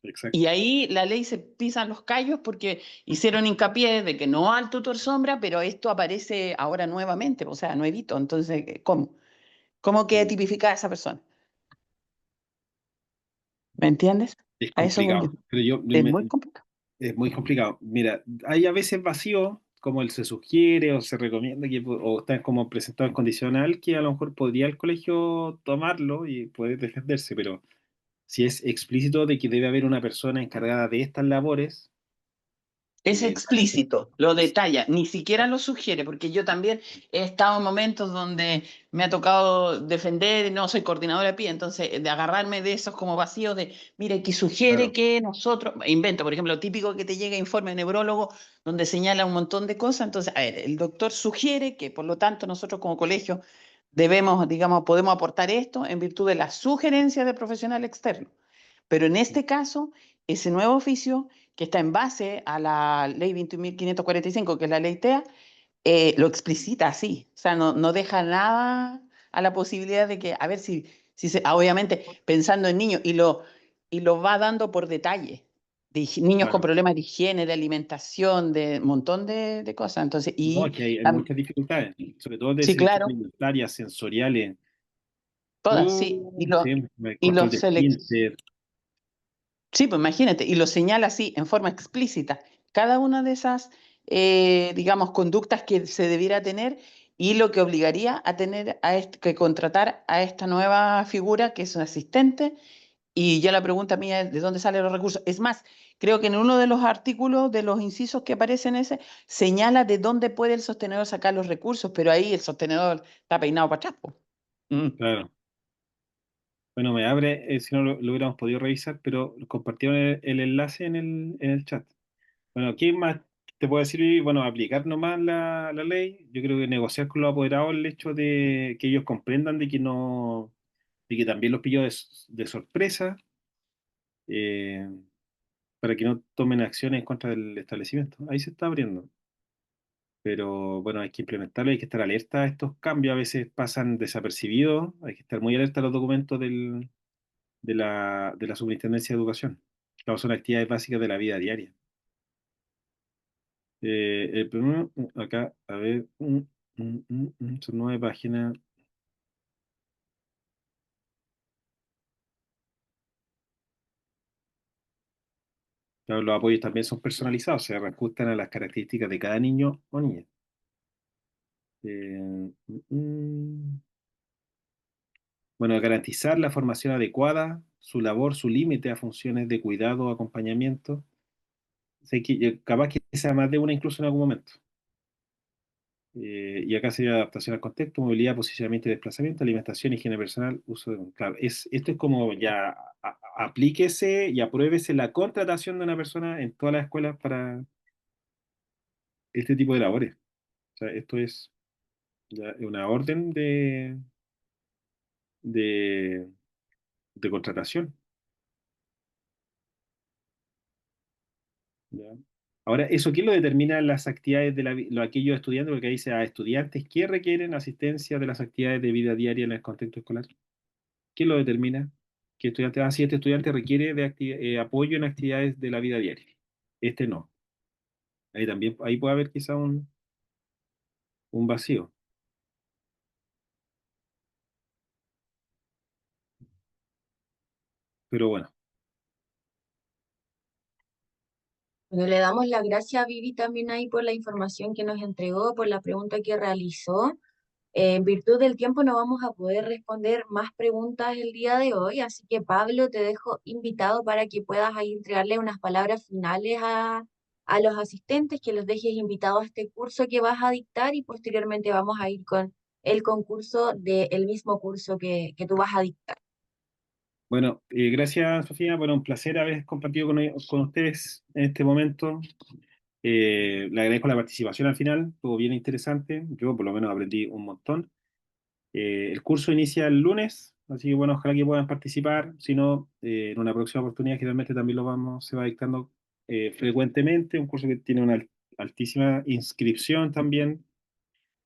Y exacto. ahí la ley se pisan los callos porque hicieron hincapié de que no al tutor sombra, pero esto aparece ahora nuevamente, o sea, nuevito. Entonces, ¿cómo? ¿Cómo queda Mm. tipificada esa persona? ¿Me entiendes? Es A eso voy yo. complicado, pero Es muy complicado. es muy complicado. Mira, hay a veces vacío como él se sugiere o se recomienda o está como presentado en condicional, que a lo mejor podría el colegio tomarlo y poder defenderse, pero si es explícito de que debe haber una persona encargada de estas labores, Es eh, explícito, lo detalla, ni siquiera lo sugiere, porque yo también he estado en momentos donde me ha tocado defender, no soy coordinadora de pie, entonces de agarrarme de esos como vacíos de, mire, que sugiere claro, que nosotros, invento, por ejemplo, típico que te llega informe de neurólogo donde señala un montón de cosas, entonces, a ver, el doctor sugiere que por lo tanto nosotros como colegio debemos, digamos, podemos aportar esto en virtud de la sugerencia del profesional externo. Pero en este caso, ese nuevo oficio que está en base a la ley 21.545, que es la ley TEA, lo explicita así. O sea, no deja nada a la posibilidad de que, a ver si obviamente pensando en niños, y lo va dando por detalle. Niños con claro. problemas de higiene, de alimentación, de un montón de cosas. Entonces, No, y es que hay muchas dificultades, sobre todo de sí, sensibilidad claro, alimentaria, sensoriales. todas, sí. Sí, Y control los de esfínter. Sí, pues imagínate, y lo señala así, en forma explícita, cada una de esas, digamos, conductas que se debiera tener y lo que obligaría a tener que contratar a esta nueva figura que es un asistente. Y ya la pregunta mía es, ¿de dónde salen los recursos? Es más, creo que en uno de los artículos, de los incisos que aparecen ese, señala de dónde puede el sostenedor sacar los recursos, pero ahí el sostenedor está peinado para atrás, po. Mm. Claro. Bueno, me abre, si no lo hubiéramos podido revisar, pero compartieron el enlace en el chat. Bueno, ¿qué más te puedo decir? Bueno, aplicar nomás la ley. Yo creo que negociar con los apoderados el hecho de que ellos comprendan de que no, de que también los pilló de sorpresa, eh, para que no tomen acciones en contra del establecimiento. Ahí se está abriendo. Pero bueno, hay que implementarlo, hay que estar alerta a estos cambios. A veces pasan desapercibidos, hay que estar muy alerta a los documentos de la Superintendencia de Educación. Claro, son actividades básicas de la vida diaria. El primero, acá, a ver, son 9 páginas. Claro, los apoyos también son personalizados, se ajustan a las características de cada niño o niña. Bueno, garantizar la formación adecuada, su labor, su límite a funciones de cuidado o acompañamiento. Sé que capaz que sea más de una incluso en algún momento. Y acá sería adaptación al contexto, movilidad, posicionamiento y desplazamiento, alimentación, higiene personal, uso de... Claro, esto es como ya aplíquese y apruébese la contratación de una persona en todas las escuelas para este tipo de labores. O sea, esto es ya una orden de, de contratación. ¿Ya? Ahora, ¿eso quién lo determina las actividades de aquellos estudiantes? Porque ahí dice a estudiantes que requieren asistencia de las actividades de vida diaria en el contexto escolar. ¿Quién lo determina? ¿Qué estudiante? Ah, sí, este estudiante requiere de apoyo en actividades de la vida diaria. Este no. Ahí también, ahí puede haber quizá un vacío. Pero bueno, Bueno, le damos las gracias a Vivi también ahí por la información que nos entregó, por la pregunta que realizó. En virtud del tiempo no vamos a poder responder más preguntas el día de hoy, así que Pablo, te dejo invitado para que puedas ahí entregarle unas palabras finales a los asistentes, que los dejes invitados a este curso que vas a dictar y posteriormente vamos a ir con el concurso del mismo curso que tú vas a dictar. bueno, gracias Sofía. Bueno, un placer haber compartido con ustedes en este momento. Le agradezco la participación al final, estuvo bien interesante. Yo por lo menos aprendí un montón. El curso inicia el lunes, así que bueno, ojalá que puedan participar. Si no, en una próxima oportunidad, generalmente también se va dictando frecuentemente. Un curso que tiene una altísima inscripción también,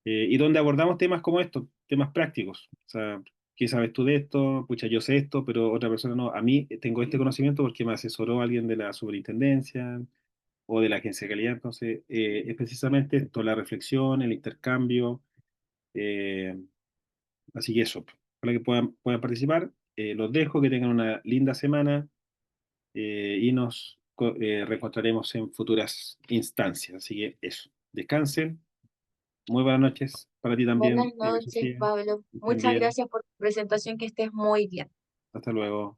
y donde abordamos temas como estos, temas prácticos. O sea, ¿qué sabes tú de esto? Pucha, yo sé esto, pero otra persona no. A mí tengo este conocimiento porque me asesoró alguien de la superintendencia o de la agencia de calidad. Entonces, es precisamente esto, la reflexión, el intercambio. eh, Así que eso, para que puedan participar. Los dejo, que tengan una linda semana, y nos reencontraremos en futuras instancias. Así que eso. descansen. Muy buenas noches para ti también, Buenas noches, Sofía. Pablo. Que estén Muchas bien. gracias por tu presentación, que estés muy bien. Hasta luego.